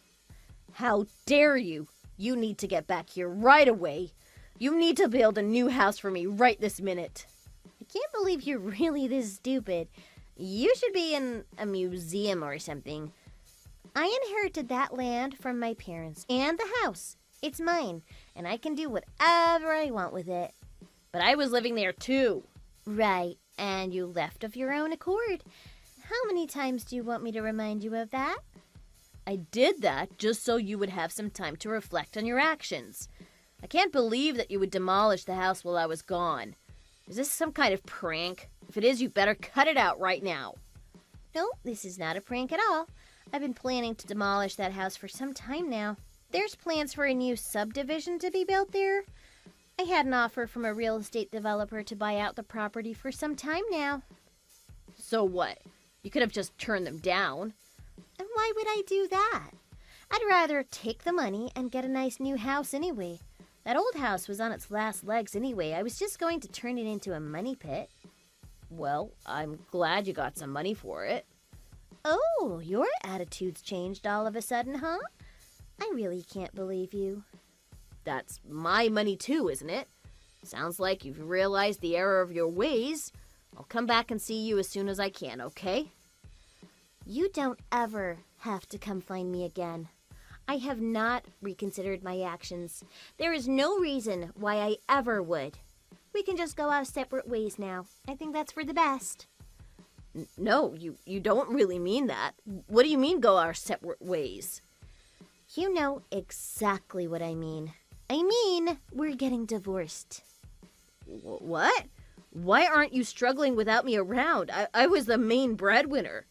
How dare you? You need to get back here right away. You need to build a new house for me right this minute. I can't believe you're really this stupid. You should be in a museum or something. I inherited that land from my parents and the house. It's mine, and I can do whatever I want with it. But I was living there too. Right, and you left of your own accord. How many times do you want me to remind you of that? I did that just so you would have some time to reflect on your actions. I can't believe that you would demolish the house while I was gone. Is this some kind of prank? If it is, you better cut it out right now. No, this is not a prank at all. I've been planning to demolish that house for some time now. There's plans for a new subdivision to be built there. I had an offer from a real estate developer to buy out the property for some time now. So what? You could have just turned them down. And why would I do that? I'd rather take the money and get a nice new house anyway. That old house was on its last legs anyway. I was just going to turn it into a money pit. Well, I'm glad you got some money for it. Oh, your attitude's changed all of a sudden, huh? I really can't believe you. That's my money too, isn't it? Sounds like you've realized the error of your ways. I'll come back and see you as soon as I can, okay? You don't ever have to come find me again. I have not reconsidered my actions. There is no reason why I ever would. We can just go our separate ways now. I think that's for the best. No, you don't really mean that. What do you mean go our separate ways? You know exactly what I mean. I mean, we're getting divorced. What? Why aren't you struggling without me around? I was the main breadwinner.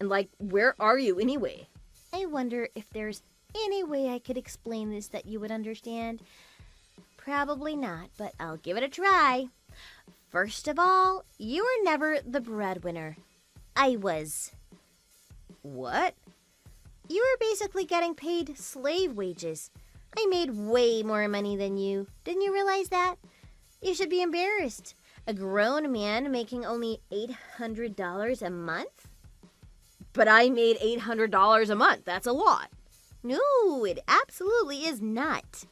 And where are you anyway? I wonder if there's any way I could explain this that you would understand. Probably not, but I'll give it a try. First of all, you were never the breadwinner. I was. What? You were basically getting paid slave wages. I made way more money than you. Didn't you realize that? You should be embarrassed. A grown man making only $800 a month? But I made $800 a month. That's a lot. No, it absolutely is not.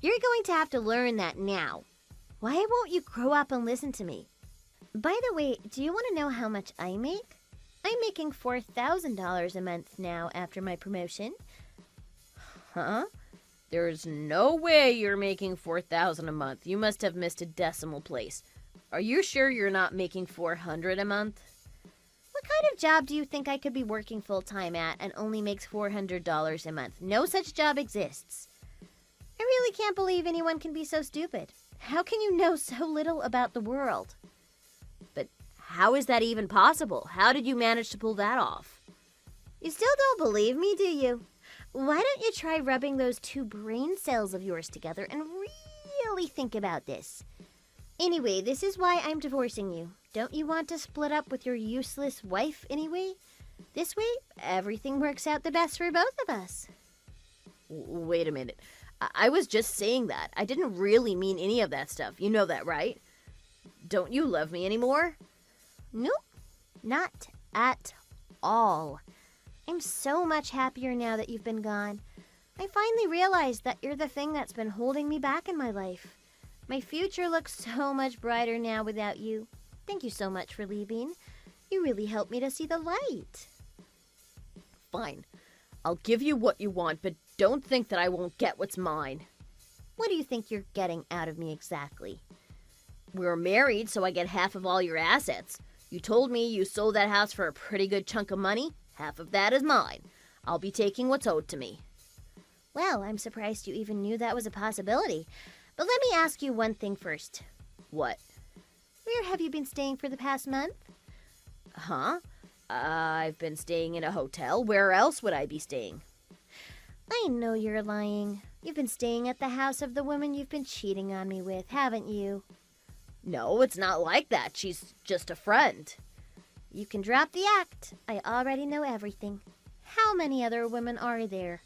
You're going to have to learn that now. Why won't you grow up and listen to me? By the way, do you want to know how much I make? I'm making $4,000 a month now after my promotion. Huh? There's no way you're making $4,000 a month. You must have missed a decimal place. Are you sure you're not making $400 a month? What kind of job do you think I could be working full-time at and only makes $400 a month? No such job exists. I really can't believe anyone can be so stupid. How can you know so little about the world? But how is that even possible? How did you manage to pull that off? You still don't believe me, do you? Why don't you try rubbing those two brain cells of yours together and really think about this? Anyway, this is why I'm divorcing you. Don't you want to split up with your useless wife anyway? This way, everything works out the best for both of us. Wait a minute. I was just saying that. I didn't really mean any of that stuff. You know that, right? Don't you love me anymore? Nope, not at all. I'm so much happier now that you've been gone. I finally realized that you're the thing that's been holding me back in my life. My future looks so much brighter now without you. Thank you so much for leaving. You really helped me to see the light. Fine. I'll give you what you want, but don't think that I won't get what's mine. What do you think you're getting out of me exactly? We're married, so I get half of all your assets. You told me you sold that house for a pretty good chunk of money. Half of that is mine. I'll be taking what's owed to me. Well, I'm surprised you even knew that was a possibility. But let me ask you one thing first. What? Where have you been staying for the past month? Huh? I've been staying in a hotel. Where else would I be staying? I know you're lying. You've been staying at the house of the woman you've been cheating on me with, haven't you? No, it's not like that. She's just a friend. You can drop the act. I already know everything. How many other women are there?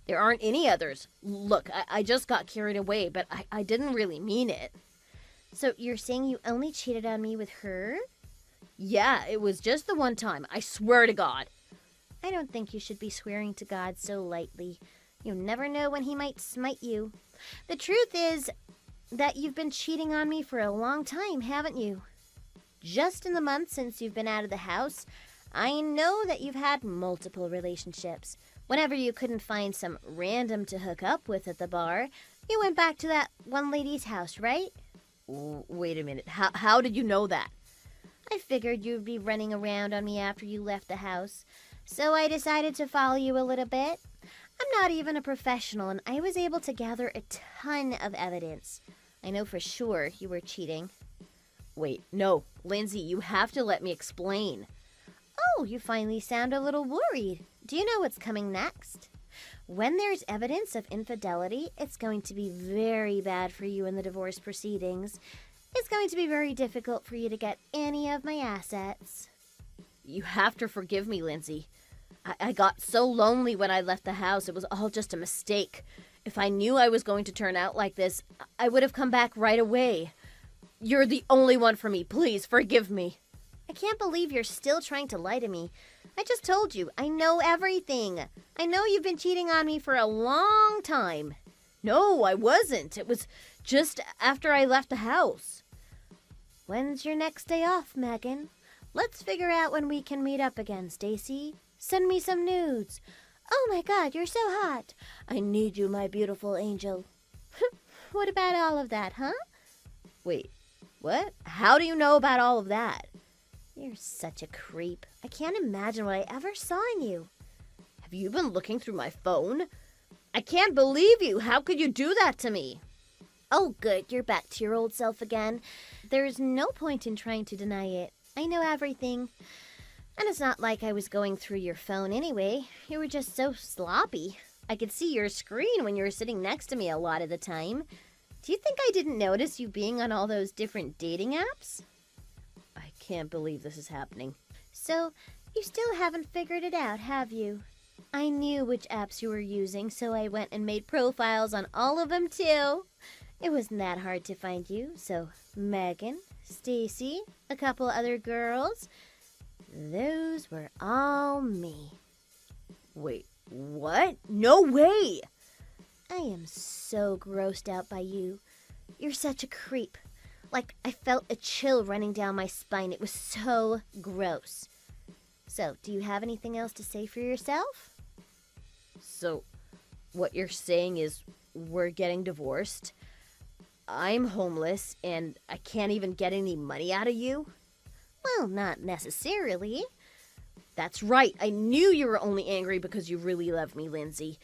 There aren't any others. Look, I just got carried away, but I didn't really mean it. So you're saying you only cheated on me with her? Yeah, it was just the one time. I swear to God. I don't think you should be swearing to God so lightly. You never know when he might smite you. The truth is that you've been cheating on me for a long time, haven't you? Just in the month since you've been out of the house, I know that you've had multiple relationships. Whenever you couldn't find some random to hook up with at the bar, you went back to that one lady's house, right? Wait a minute. How did you know that? I figured you'd be running around on me after you left the house, so I decided to follow you a little bit. I'm not even a professional, and I was able to gather a ton of evidence. I know for sure you were cheating. Wait, no. Lindsay, you have to let me explain. Oh, you finally sound a little worried. Do you know what's coming next? When there's evidence of infidelity, it's going to be very bad for you in the divorce proceedings. It's going to be very difficult for you to get any of my assets. You have to forgive me, Lindsay. I got so lonely when I left the house. It was all just a mistake. If I knew I was going to turn out like this, I would have come back right away. You're the only one for me. Please, forgive me. I can't believe you're still trying to lie to me. I just told you, I know everything. I know you've been cheating on me for a long time. No, I wasn't. It was just after I left the house. When's your next day off, Megan? Let's figure out when we can meet up again, Stacy. Send me some nudes. Oh my God, you're so hot. I need you, my beautiful angel. What about all of that, huh? Wait, what? How do you know about all of that? You're such a creep. I can't imagine what I ever saw in you. Have you been looking through my phone? I can't believe you. How could you do that to me? Oh, good. You're back to your old self again. There's no point in trying to deny it. I know everything. And it's not like I was going through your phone anyway. You were just so sloppy. I could see your screen when you were sitting next to me a lot of the time. Do you think I didn't notice you being on all those different dating apps? I can't believe this is happening. So, you still haven't figured it out, have you? I knew which apps you were using, so I went and made profiles on all of them too. It wasn't that hard to find you, so Megan, Stacy, a couple other girls, those were all me. Wait, what? No way! I am so grossed out by you. You're such a creep. Like, I felt a chill running down my spine. It was so gross. So, do you have anything else to say for yourself? So, what you're saying is we're getting divorced. I'm homeless, and I can't even get any money out of you? Well, not necessarily. That's right. I knew you were only angry because you really love me, Lindsay.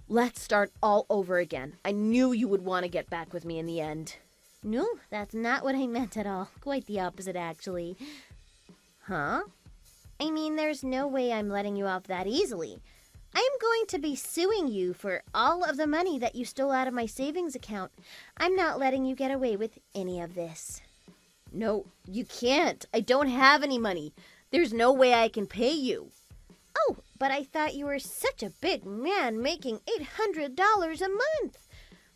Let's start all over again. I knew you would want to get back with me in the end. No, that's not what I meant at all. Quite the opposite, actually. Huh? I mean, there's no way I'm letting you off that easily. I am going to be suing you for all of the money that you stole out of my savings account. I'm not letting you get away with any of this. No, you can't. I don't have any money. There's no way I can pay you. Oh, but I thought you were such a big man making $800 a month.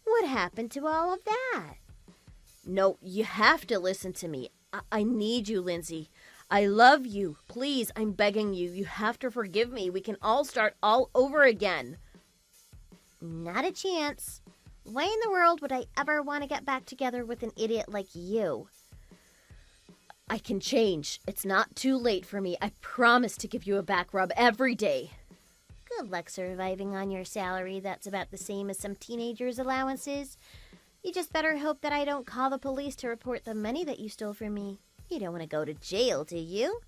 What happened to all of that? No, you have to listen to me. I need you, Lindsay. I love you. Please, I'm begging you. You have to forgive me. We can all start all over again. Not a chance. Why in the world would I ever want to get back together with an idiot like you? I can change. It's not too late for me. I promise to give you a back rub every day. Good luck surviving on your salary that's about the same as some teenagers' allowances. You just better hope that I don't call the police to report the money that you stole from me. You don't want to go to jail, do you?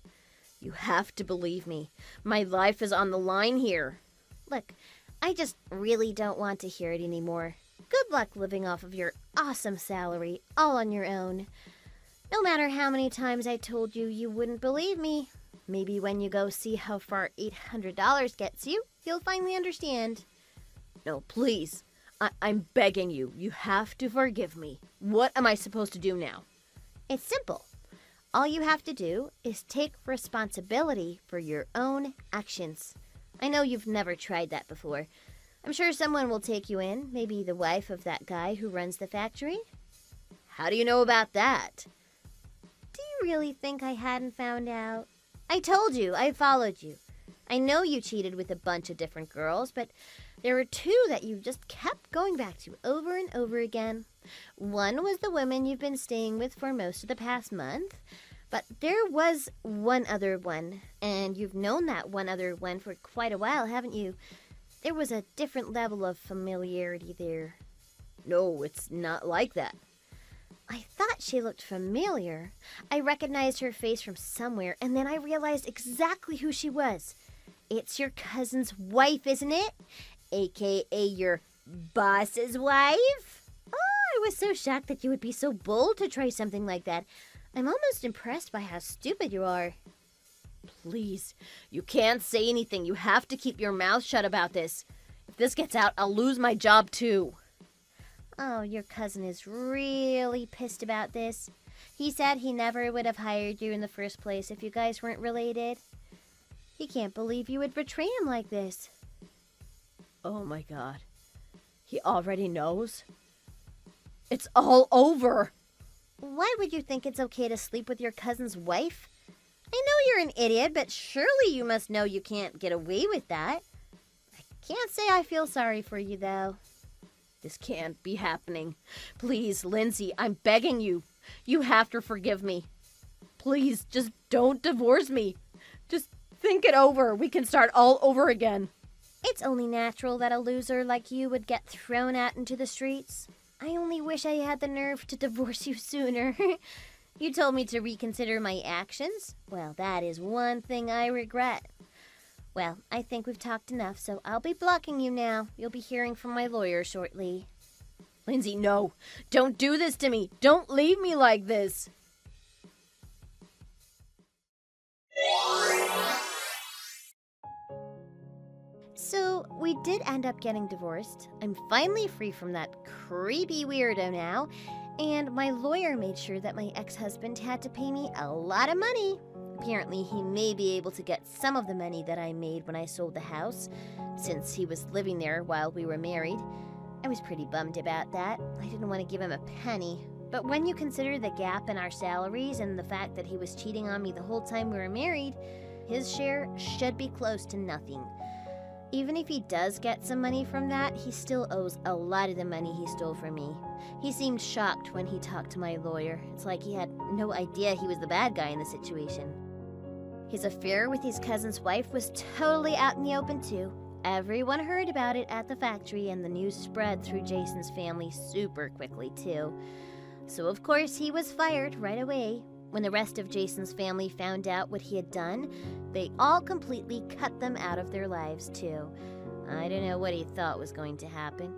You have to believe me. My life is on the line here. Look, I just really don't want to hear it anymore. Good luck living off of your awesome salary, all on your own. No matter how many times I told you, you wouldn't believe me. Maybe when you go see how far $800 gets you, you'll finally understand. No, please. I'm begging you. You have to forgive me. What am I supposed to do now? It's simple. All you have to do is take responsibility for your own actions. I know you've never tried that before. I'm sure someone will take you in, maybe the wife of that guy who runs the factory. How do you know about that? Do you really think I hadn't found out? I told you, I followed you. I know you cheated with a bunch of different girls, but there were two that you just kept going back to over and over again. One was the woman you've been staying with for most of the past month, but there was one other one, and you've known that one other one for quite a while, haven't you? There was a different level of familiarity there. No, it's not like that. I thought she looked familiar. I recognized her face from somewhere, and then I realized exactly who she was. It's your cousin's wife, isn't it? AKA your boss's wife? Oh, I was so shocked that you would be so bold to try something like that. I'm almost impressed by how stupid you are. Please, you can't say anything. You have to keep your mouth shut about this. If this gets out, I'll lose my job too. Oh, your cousin is really pissed about this. He said he never would have hired you in the first place if you guys weren't related. He can't believe you would betray him like this. Oh my God. He already knows? It's all over. Why would you think it's okay to sleep with your cousin's wife? I know you're an idiot, but surely you must know you can't get away with that. I can't say I feel sorry for you, though. This can't be happening. Please, Lindsay, I'm begging you. You have to forgive me. Please, just don't divorce me. Just think it over. We can start all over again. It's only natural that a loser like you would get thrown out into the streets. I only wish I had the nerve to divorce you sooner. You told me to reconsider my actions. Well, that is one thing I regret. Well, I think we've talked enough, so I'll be blocking you now. You'll be hearing from my lawyer shortly. Lindsay, no. Don't do this to me. Don't leave me like this. So, we did end up getting divorced. I'm finally free from that creepy weirdo now, and my lawyer made sure that my ex-husband had to pay me a lot of money. Apparently, he may be able to get some of the money that I made when I sold the house, since he was living there while we were married. I was pretty bummed about that. I didn't want to give him a penny. But when you consider the gap in our salaries and the fact that he was cheating on me the whole time we were married, his share should be close to nothing. Even if he does get some money from that, he still owes a lot of the money he stole from me. He seemed shocked when he talked to my lawyer. It's like he had no idea he was the bad guy in the situation. His affair with his cousin's wife was totally out in the open too. Everyone heard about it at the factory, and the news spread through Jason's family super quickly too. So of course he was fired right away. When the rest of Jason's family found out what he had done, they all completely cut them out of their lives too. I don't know what he thought was going to happen.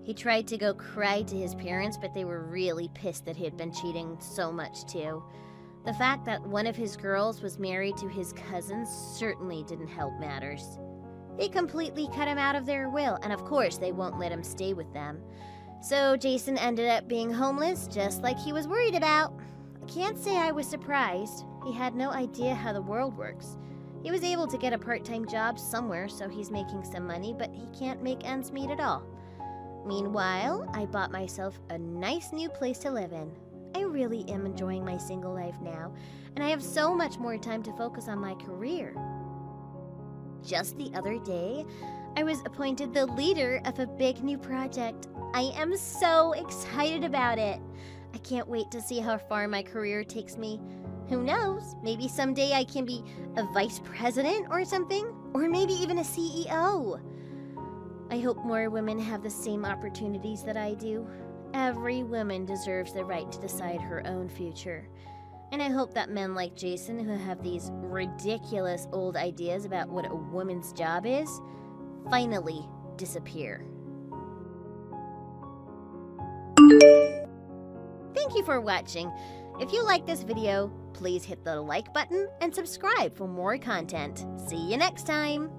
He tried to go cry to his parents, but they were really pissed that he had been cheating so much too. The fact that one of his girls was married to his cousin certainly didn't help matters. They completely cut him out of their will, and of course they won't let him stay with them. So Jason ended up being homeless, just like he was worried about. I can't say I was surprised. He had no idea how the world works. He was able to get a part-time job somewhere, so he's making some money, but he can't make ends meet at all. Meanwhile, I bought myself a nice new place to live in. I really am enjoying my single life now, and I have so much more time to focus on my career. Just the other day, I was appointed the leader of a big new project. I am so excited about it. I can't wait to see how far my career takes me. Who knows? Maybe someday I can be a vice president or something, or maybe even a CEO. I hope more women have the same opportunities that I do. Every woman deserves the right to decide her own future. And I hope that men like Jason, who have these ridiculous old ideas about what a woman's job is, finally disappear. Thank you for watching. If you like this video, please hit the like button and subscribe for more content. See you next time!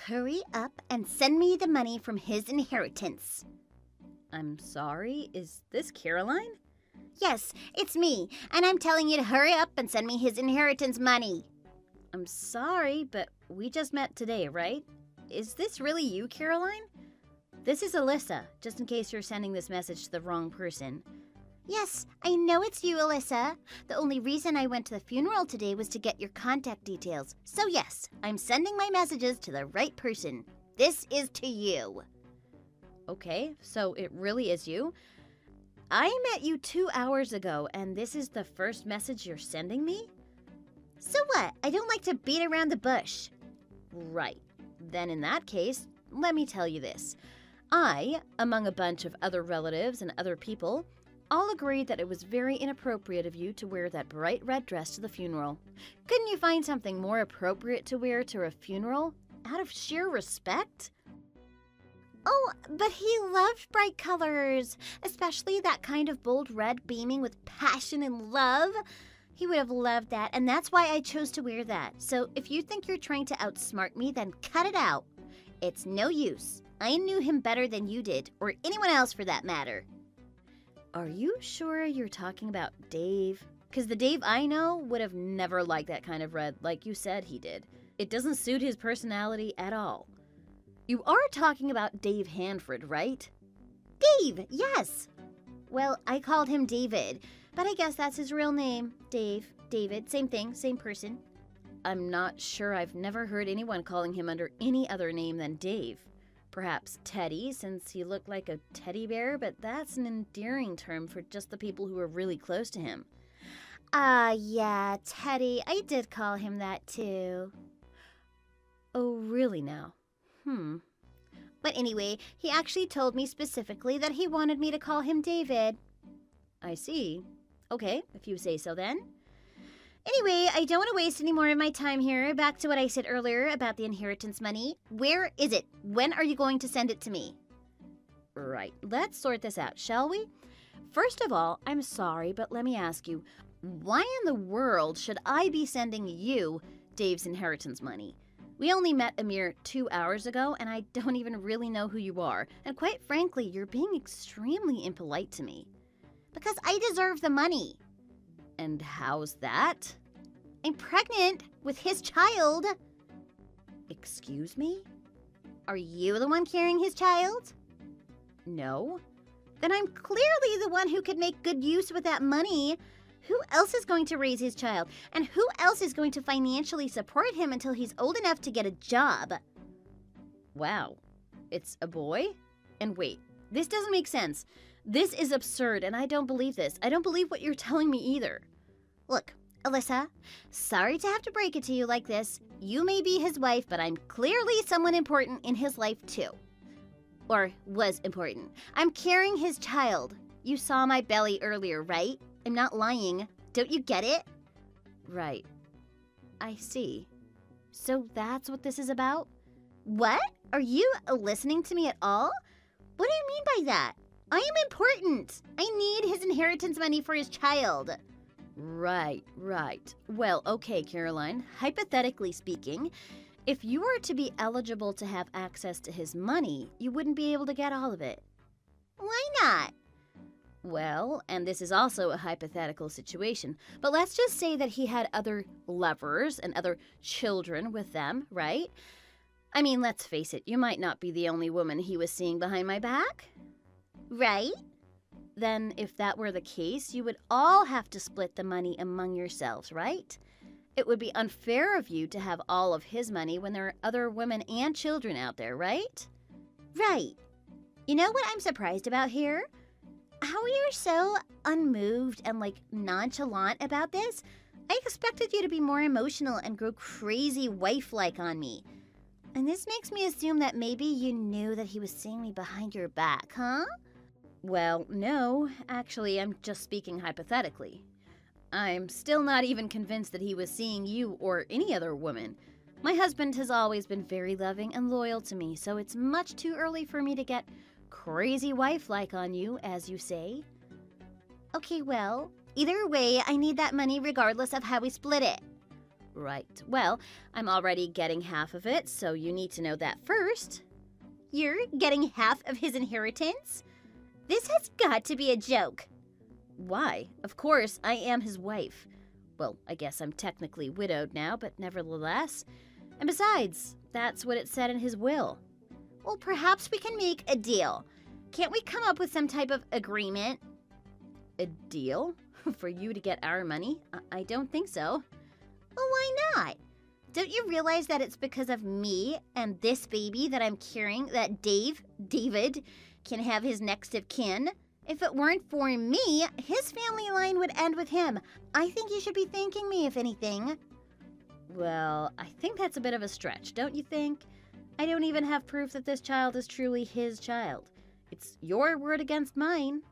Hurry up and send me the money from his inheritance. I'm sorry, is this Caroline? Yes, it's me, and I'm telling you to hurry up and send me his inheritance money. I'm sorry, but we just met today, right? Is this really you, Caroline? This is Alyssa, just in case you're sending this message to the wrong person. Yes, I know it's you, Alyssa. The only reason I went to the funeral today was to get your contact details. So yes, I'm sending my messages to the right person. This is to you. Okay, so it really is you. I met you 2 hours ago, and this is the first message you're sending me? So what? I don't like to beat around the bush. Right. Then in that case, let me tell you this. I, among a bunch of other relatives and other people, all agreed that it was very inappropriate of you to wear that bright red dress to the funeral. Couldn't you find something more appropriate to wear to a funeral, out of sheer respect? Oh, but he loved bright colors, especially that kind of bold red beaming with passion and love. He would have loved that, and that's why I chose to wear that. So if you think you're trying to outsmart me, then cut it out. It's no use. I knew him better than you did, or anyone else for that matter. Are you sure you're talking about Dave? Because the Dave I know would have never liked that kind of red, like you said he did. It doesn't suit his personality at all. You are talking about Dave Hanford, right? Dave, yes. Well, I called him David, but I guess that's his real name. Dave, David, same thing, same person. I'm not sure. I've never heard anyone calling him under any other name than Dave. Perhaps Teddy, since he looked like a teddy bear, but that's an endearing term for just the people who are really close to him. Yeah, Teddy. I did call him that too. Oh, really now? But anyway, he actually told me specifically that he wanted me to call him David. I see. Okay, if you say so then. Anyway, I don't want to waste any more of my time here. Back to what I said earlier about the inheritance money. Where is it? When are you going to send it to me? Right, let's sort this out, shall we? First of all, I'm sorry, but let me ask you, why in the world should I be sending you Dave's inheritance money? We only met a mere 2 hours ago, and I don't even really know who you are. And quite frankly, you're being extremely impolite to me. Because I deserve the money. And how's that? I'm pregnant with his child. Excuse me? Are you the one carrying his child? No. Then I'm clearly the one who could make good use with that money. Who else is going to raise his child? And who else is going to financially support him until he's old enough to get a job? Wow. It's a boy? And wait, this doesn't make sense. This is absurd, and I don't believe this. I don't believe what you're telling me either. Look, Alyssa, sorry to have to break it to you like this. You may be his wife, but I'm clearly someone important in his life too. Or was important. I'm carrying his child. You saw my belly earlier, right? I'm not lying. Don't you get it? Right. I see. So that's what this is about? What? Are you listening to me at all? What do you mean by that? I am important. I need his inheritance money for his child. Right. Well, okay, Caroline. Hypothetically speaking, if you were to be eligible to have access to his money, you wouldn't be able to get all of it. Why not? Well, and this is also a hypothetical situation, but let's just say that he had other lovers and other children with them, right? I mean, let's face it, you might not be the only woman he was seeing behind my back. Right? Then if that were the case, you would all have to split the money among yourselves, right? It would be unfair of you to have all of his money when there are other women and children out there, right? Right. You know what I'm surprised about here? How you're so unmoved and nonchalant about this. I expected you to be more emotional and go crazy wife-like on me. And this makes me assume that maybe you knew that he was seeing me behind your back, huh? Well, no. Actually, I'm just speaking hypothetically. I'm still not even convinced that he was seeing you or any other woman. My husband has always been very loving and loyal to me, so it's much too early for me to get crazy wife-like on you, as you say. Okay, well, either way, I need that money regardless of how we split it. Right. Well, I'm already getting half of it, so you need to know that first. You're getting half of his inheritance? This has got to be a joke. Why? Of course, I am his wife. Well, I guess I'm technically widowed now, but nevertheless. And besides, that's what it said in his will. Well, perhaps we can make a deal. Can't we come up with some type of agreement? A deal? For you to get our money? I don't think so. Well, why not? Don't you realize that it's because of me and this baby that I'm carrying that David, can have his next of kin? If it weren't for me, his family line would end with him. I think you should be thanking me, if anything. Well, I think that's a bit of a stretch, don't you think? I don't even have proof that this child is truly his child. It's your word against mine.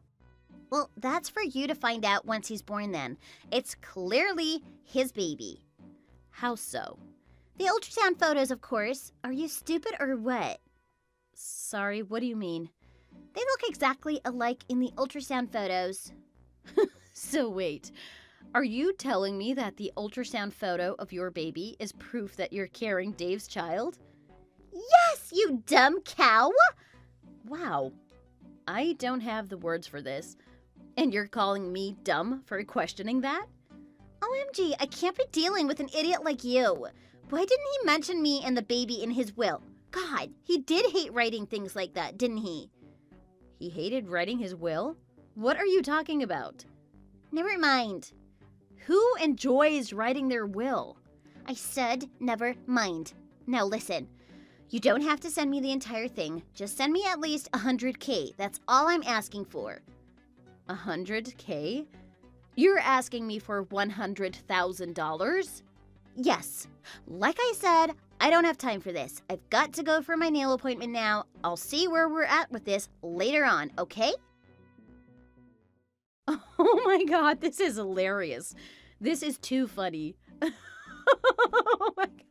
Well, that's for you to find out once he's born then. It's clearly his baby. How so? The ultrasound photos, of course. Are you stupid or what? Sorry, what do you mean? They look exactly alike in the ultrasound photos. So wait, are you telling me that the ultrasound photo of your baby is proof that you're carrying Dave's child? Yes, you dumb cow! Wow, I don't have the words for this. And you're calling me dumb for questioning that? OMG, I can't be dealing with an idiot like you. Why didn't he mention me and the baby in his will? God, he did hate writing things like that, didn't he? He hated writing his will? What are you talking about? Never mind. Who enjoys writing their will? I said never mind. Now listen. You don't have to send me the entire thing. Just send me at least $100K. That's all I'm asking for. $100K? You're asking me for $100,000? Yes. Like I said, I don't have time for this. I've got to go for my nail appointment now. I'll see where we're at with this later on, okay? Oh my god, this is hilarious. This is too funny. Oh my god.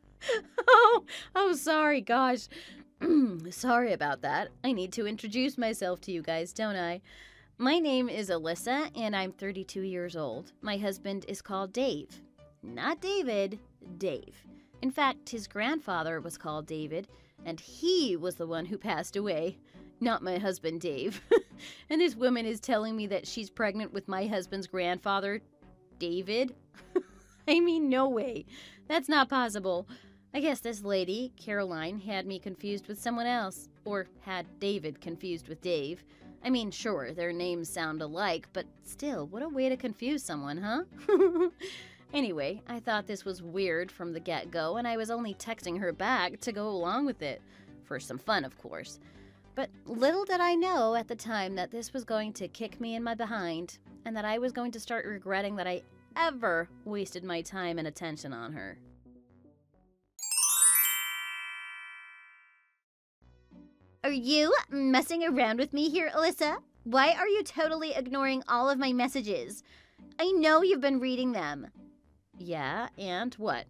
Oh, sorry, gosh. Sorry about that. I need to introduce myself to you guys, don't I? My name is Alyssa, and I'm 32 years old. My husband is called Dave. Not David, Dave. In fact, his grandfather was called David, and he was the one who passed away, not my husband, Dave. And this woman is telling me that she's pregnant with my husband's grandfather, David? I mean, no way. That's not possible. I guess this lady, Caroline, had me confused with someone else, or had David confused with Dave. I mean, sure, their names sound alike, but still, what a way to confuse someone, huh? Anyway, I thought this was weird from the get-go, and I was only texting her back to go along with it. For some fun, of course. But little did I know at the time that this was going to kick me in my behind, and that I was going to start regretting that I ever wasted my time and attention on her. Are you messing around with me here, Alyssa? Why are you totally ignoring all of my messages? I know you've been reading them. Yeah, and what?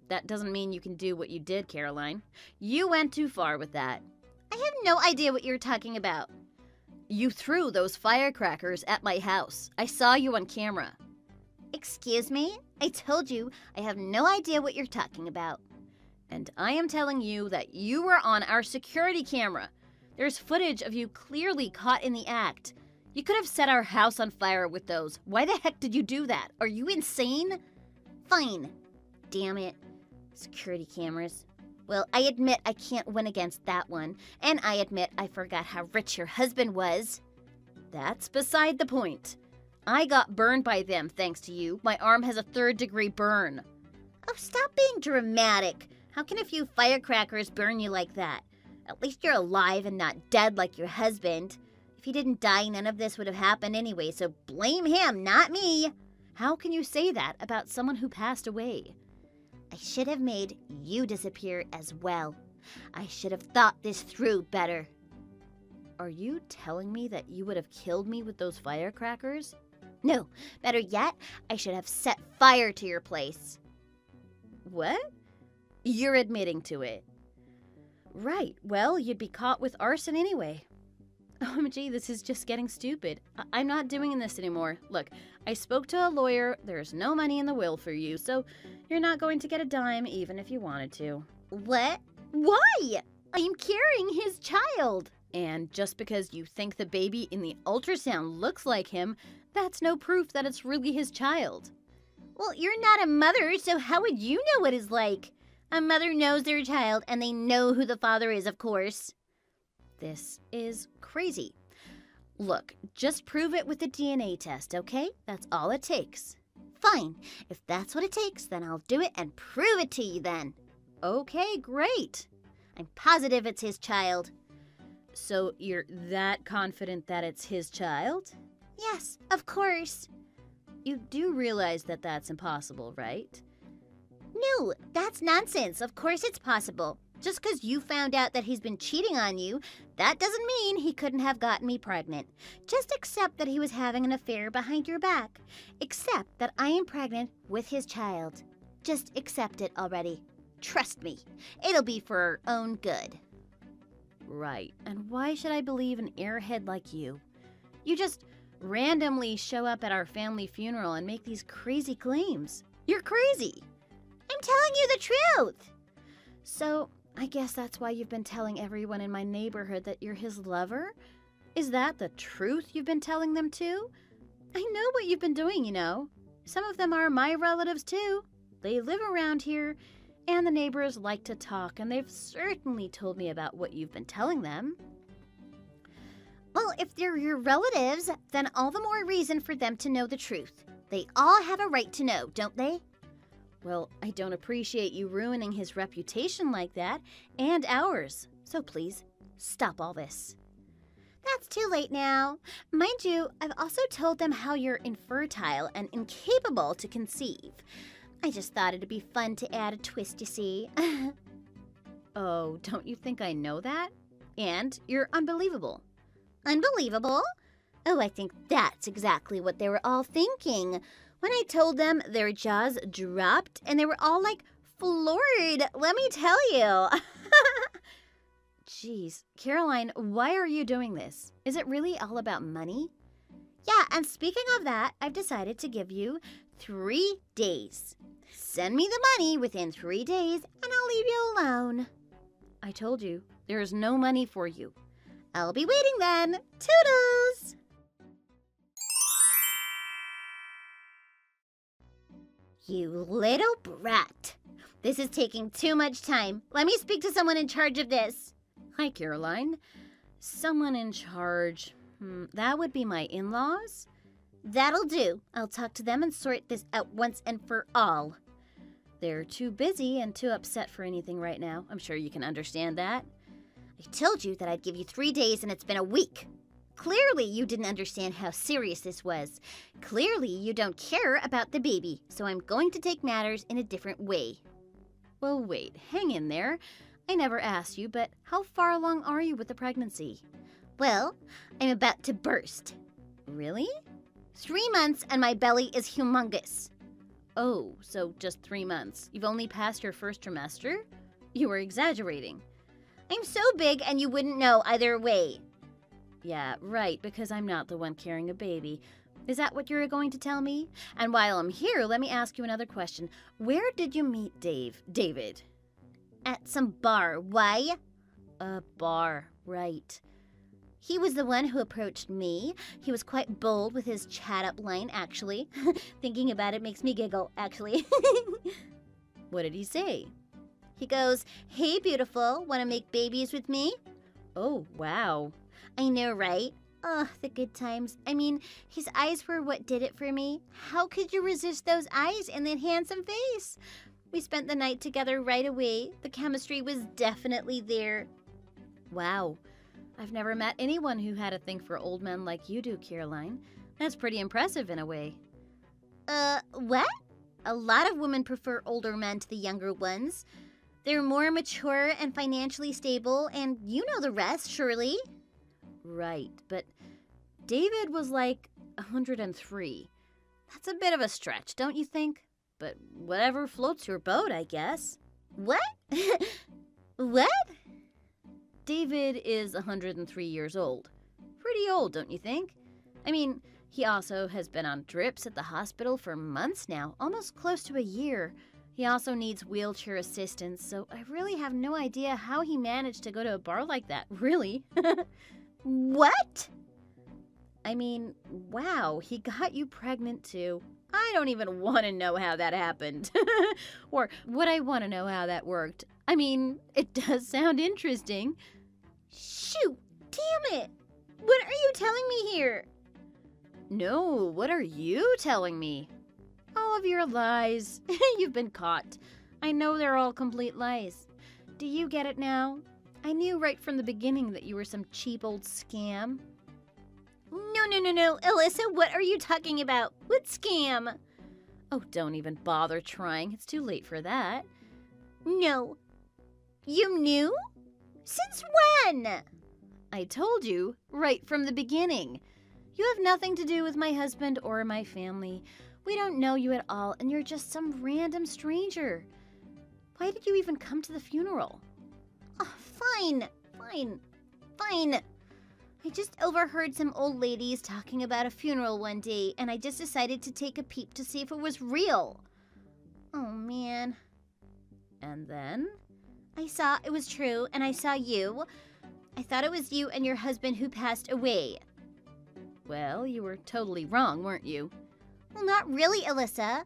That doesn't mean you can do what you did, Caroline. You went too far with that. I have no idea what you're talking about. You threw those firecrackers at my house. I saw you on camera. Excuse me? I told you I have no idea what you're talking about. And I am telling you that you were on our security camera. There's footage of you clearly caught in the act. You could have set our house on fire with those. Why the heck did you do that? Are you insane? Fine. Damn it. Security cameras. Well, I admit I can't win against that one. And I admit I forgot how rich your husband was. That's beside the point. I got burned by them thanks to you. My arm has a 3rd-degree burn. Oh, stop being dramatic. How can a few firecrackers burn you like that? At least you're alive and not dead like your husband. If he didn't die, none of this would have happened anyway, so blame him, not me. How can you say that about someone who passed away? I should have made you disappear as well. I should have thought this through better. Are you telling me that you would have killed me with those firecrackers? No, better yet, I should have set fire to your place. What? You're admitting to it. Right, well, you'd be caught with arson anyway. OMG, this is just getting stupid. I'm not doing this anymore. Look, I spoke to a lawyer. There's no money in the will for you, so you're not going to get a dime even if you wanted to. What? Why? I'm carrying his child. And just because you think the baby in the ultrasound looks like him, that's no proof that it's really his child. Well, you're not a mother, so how would you know what it's like? A mother knows their child, and they know who the father is, of course. This is crazy. Look, just prove it with a DNA test, okay? That's all it takes. Fine. If that's what it takes, then I'll do it and prove it to you then. Okay, great. I'm positive it's his child. So you're that confident that it's his child? Yes, of course. You do realize that that's impossible, right? No, that's nonsense. Of course it's possible. Just because you found out that he's been cheating on you, that doesn't mean he couldn't have gotten me pregnant. Just accept that he was having an affair behind your back. Accept that I am pregnant with his child. Just accept it already. Trust me, it'll be for our own good. Right, and why should I believe an airhead like you? You just randomly show up at our family funeral and make these crazy claims. You're crazy. I'm telling you the truth. So, I guess that's why you've been telling everyone in my neighborhood that you're his lover? Is that the truth you've been telling them too? I know what you've been doing, you know. Some of them are my relatives too. They live around here, and the neighbors like to talk, and they've certainly told me about what you've been telling them. Well, if they're your relatives, then all the more reason for them to know the truth. They all have a right to know, don't they? Well, I don't appreciate you ruining his reputation like that, and ours. So please, stop all this. That's too late now. Mind you, I've also told them how you're infertile and incapable to conceive. I just thought it'd be fun to add a twist, you see. Oh, don't you think I know that? And you're unbelievable. Unbelievable? Oh, I think that's exactly what they were all thinking. When I told them, their jaws dropped and they were all like floored, let me tell you. Jeez, Caroline, why are you doing this? Is it really all about money? Yeah, and speaking of that, I've decided to give you 3 days. Send me the money within 3 days and I'll leave you alone. I told you, there is no money for you. I'll be waiting then. Toodles! You little brat. This is taking too much time. Let me speak to someone in charge of this. Hi, Caroline. Someone in charge. That would be my in-laws? That'll do. I'll talk to them and sort this out once and for all. They're too busy and too upset for anything right now. I'm sure you can understand that. I told you that I'd give you 3 days and it's been a week. Clearly you didn't understand how serious this was. Clearly you don't care about the baby, so I'm going to take matters in a different way. Well, wait, hang in there. I never asked you, but how far along are you with the pregnancy? Well, I'm about to burst. Really? 3 months and my belly is humongous. Oh, so just 3 months. You've only passed your first trimester? You were exaggerating. I'm so big and you wouldn't know either way. Yeah, right, because I'm not the one carrying a baby. Is that what you're going to tell me? And while I'm here, let me ask you another question. Where did you meet David? At some bar. Why? A bar, right. He was the one who approached me. He was quite bold with his chat-up line, actually. Thinking about it makes me giggle, actually. What did he say? He goes, "Hey, beautiful, want to make babies with me?" Oh, wow. I know, right? Ugh, the good times. I mean, his eyes were what did it for me. How could you resist those eyes and that handsome face? We spent the night together right away. The chemistry was definitely there. Wow. I've never met anyone who had a thing for old men like you do, Caroline. That's pretty impressive in a way. What? A lot of women prefer older men to the younger ones. They're more mature and financially stable, and you know the rest, surely. Right, but David was like 103. That's a bit of a stretch, don't you think? But whatever floats your boat, I guess. What? What? David is 103 years old. Pretty old, don't you think? I mean, he also has been on drips at the hospital for months now, almost close to a year. He also needs wheelchair assistance, so I really have no idea how he managed to go to a bar like that, really. What? I mean, wow, he got you pregnant too. I don't even want to know how that happened. Or would I want to know how that worked? I mean, it does sound interesting. Shoot, damn it. What are you telling me here? No, what are you telling me? All of your lies. You've been caught. I know they're all complete lies. Do you get it now? I knew right from the beginning that you were some cheap old scam. No. Alyssa, what are you talking about? What scam? Oh, don't even bother trying. It's too late for that. No. You knew? Since when? I told you right from the beginning. You have nothing to do with my husband or my family. We don't know you at all, and you're just some random stranger. Why did you even come to the funeral? Oh, fine. I just overheard some old ladies talking about a funeral one day, and I just decided to take a peep to see if it was real. Oh, man. And then? I saw it was true, and I saw you. I thought it was you and your husband who passed away. Well, you were totally wrong, weren't you? Well, not really, Alyssa.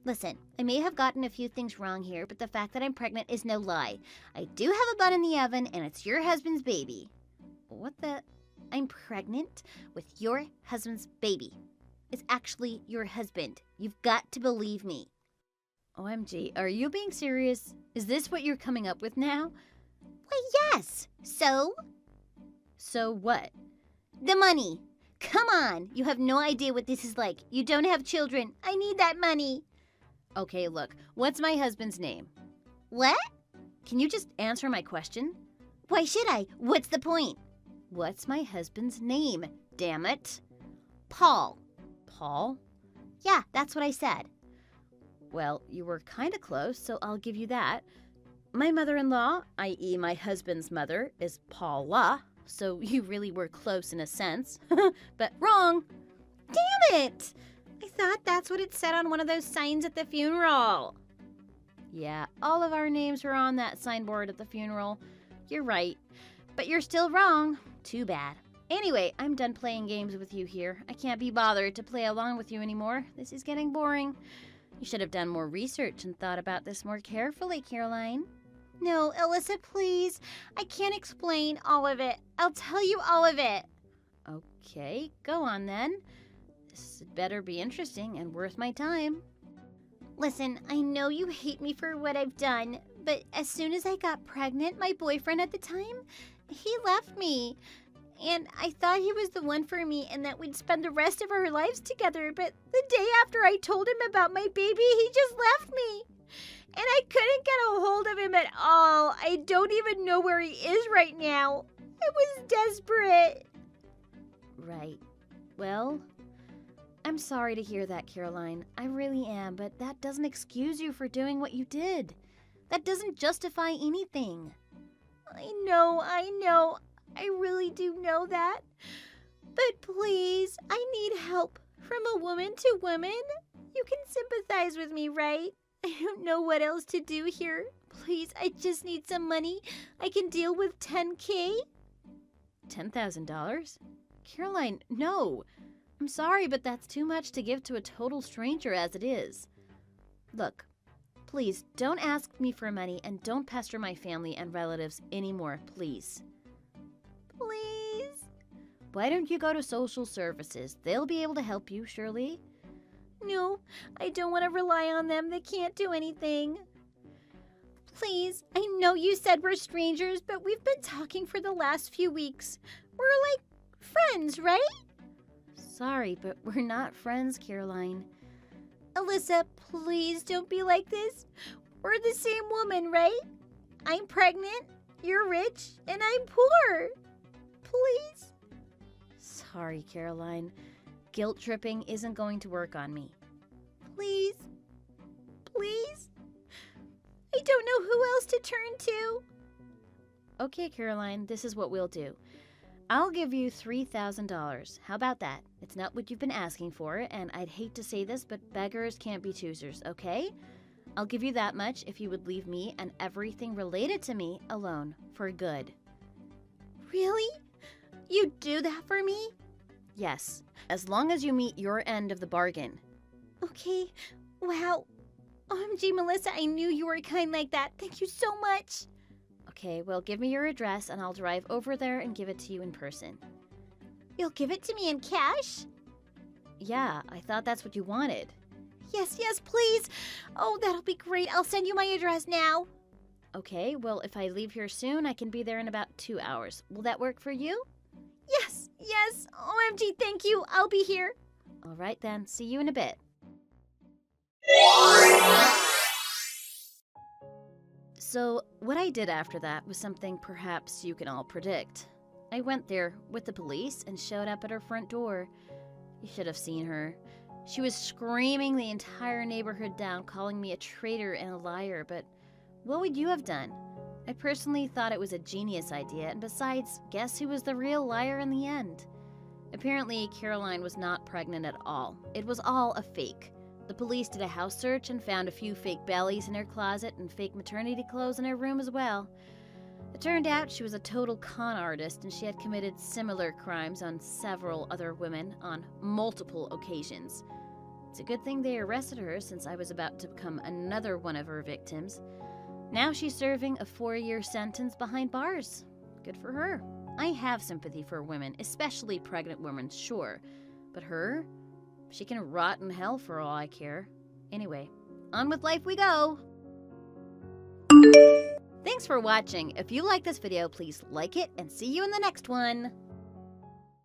Listen, I may have gotten a few things wrong here, but the fact that I'm pregnant is no lie. I do have a bun in the oven, and it's your husband's baby. What the... I'm pregnant with your husband's baby. It's actually your husband. You've got to believe me. OMG, are you being serious? Is this what you're coming up with now? Why, yes. So? So what? The money. Come on. You have no idea what this is like. You don't have children. I need that money. Okay, look, what's my husband's name? What? Can you just answer my question? Why should I? What's the point? What's my husband's name? Damn it. Paul. Paul? Yeah, that's what I said. Well, you were kind of close, so I'll give you that. My mother-in-law, i.e. my husband's mother, is Paula, so you really were close in a sense. But wrong. Damn it! I thought that's what it said on one of those signs at the funeral. Yeah, all of our names were on that signboard at the funeral. You're right. But you're still wrong. Too bad. Anyway, I'm done playing games with you here. I can't be bothered to play along with you anymore. This is getting boring. You should have done more research and thought about this more carefully, Caroline. No, Alyssa, please. I can't explain all of it. I'll tell you all of it. Okay, go on then. This had better be interesting and worth my time. Listen, I know you hate me for what I've done, but as soon as I got pregnant, my boyfriend at the time, he left me. And I thought he was the one for me and that we'd spend the rest of our lives together, but the day after I told him about my baby, he just left me. And I couldn't get a hold of him at all. I don't even know where he is right now. I was desperate. Right. Well, I'm sorry to hear that, Caroline. I really am, but that doesn't excuse you for doing what you did. That doesn't justify anything. I know. I really do know that. But please, I need help from a woman to woman. You can sympathize with me, right? I don't know what else to do here. Please, I just need some money. I can deal with $10,000. $10,000? Caroline, no. I'm sorry, but that's too much to give to a total stranger as it is. Look, please don't ask me for money and don't pester my family and relatives anymore, please. Please? Why don't you go to social services? They'll be able to help you, surely. No, I don't want to rely on them. They can't do anything. Please, I know you said we're strangers, but we've been talking for the last few weeks. We're like friends, right? Sorry, but we're not friends, Caroline. Alyssa, please don't be like this. We're the same woman, right? I'm pregnant, you're rich, and I'm poor. Please? Sorry, Caroline. Guilt tripping isn't going to work on me. Please? Please? I don't know who else to turn to. Okay, Caroline, this is what we'll do. I'll give you $3,000. How about that? It's not what you've been asking for, and I'd hate to say this, but beggars can't be choosers, okay? I'll give you that much if you would leave me and everything related to me alone for good. Really? You'd do that for me? Yes, as long as you meet your end of the bargain. Okay. Wow. OMG, Melissa, I knew you were kind like that. Thank you so much. Okay, well, give me your address and I'll drive over there and give it to you in person. You'll give it to me in cash? Yeah, I thought that's what you wanted. Yes, please. Oh, that'll be great. I'll send you my address now. Okay, well, if I leave here soon, I can be there in about 2 hours. Will that work for you? Yes. OMG, thank you. I'll be here. All right then, see you in a bit. So, what I did after that was something perhaps you can all predict. I went there with the police and showed up at her front door. You should have seen her. She was screaming the entire neighborhood down, calling me a traitor and a liar, but what would you have done? I personally thought it was a genius idea, and besides, guess who was the real liar in the end? Apparently, Caroline was not pregnant at all. It was all a fake. The police did a house search and found a few fake bellies in her closet and fake maternity clothes in her room as well. It turned out she was a total con artist and she had committed similar crimes on several other women on multiple occasions. It's a good thing they arrested her since I was about to become another one of her victims. Now she's serving a 4-year sentence behind bars. Good for her. I have sympathy for women, especially pregnant women, sure. But her? She can rot in hell for all I care. Anyway, on with life we go! Thanks for watching. If you like this video, please like it and see you in the next one.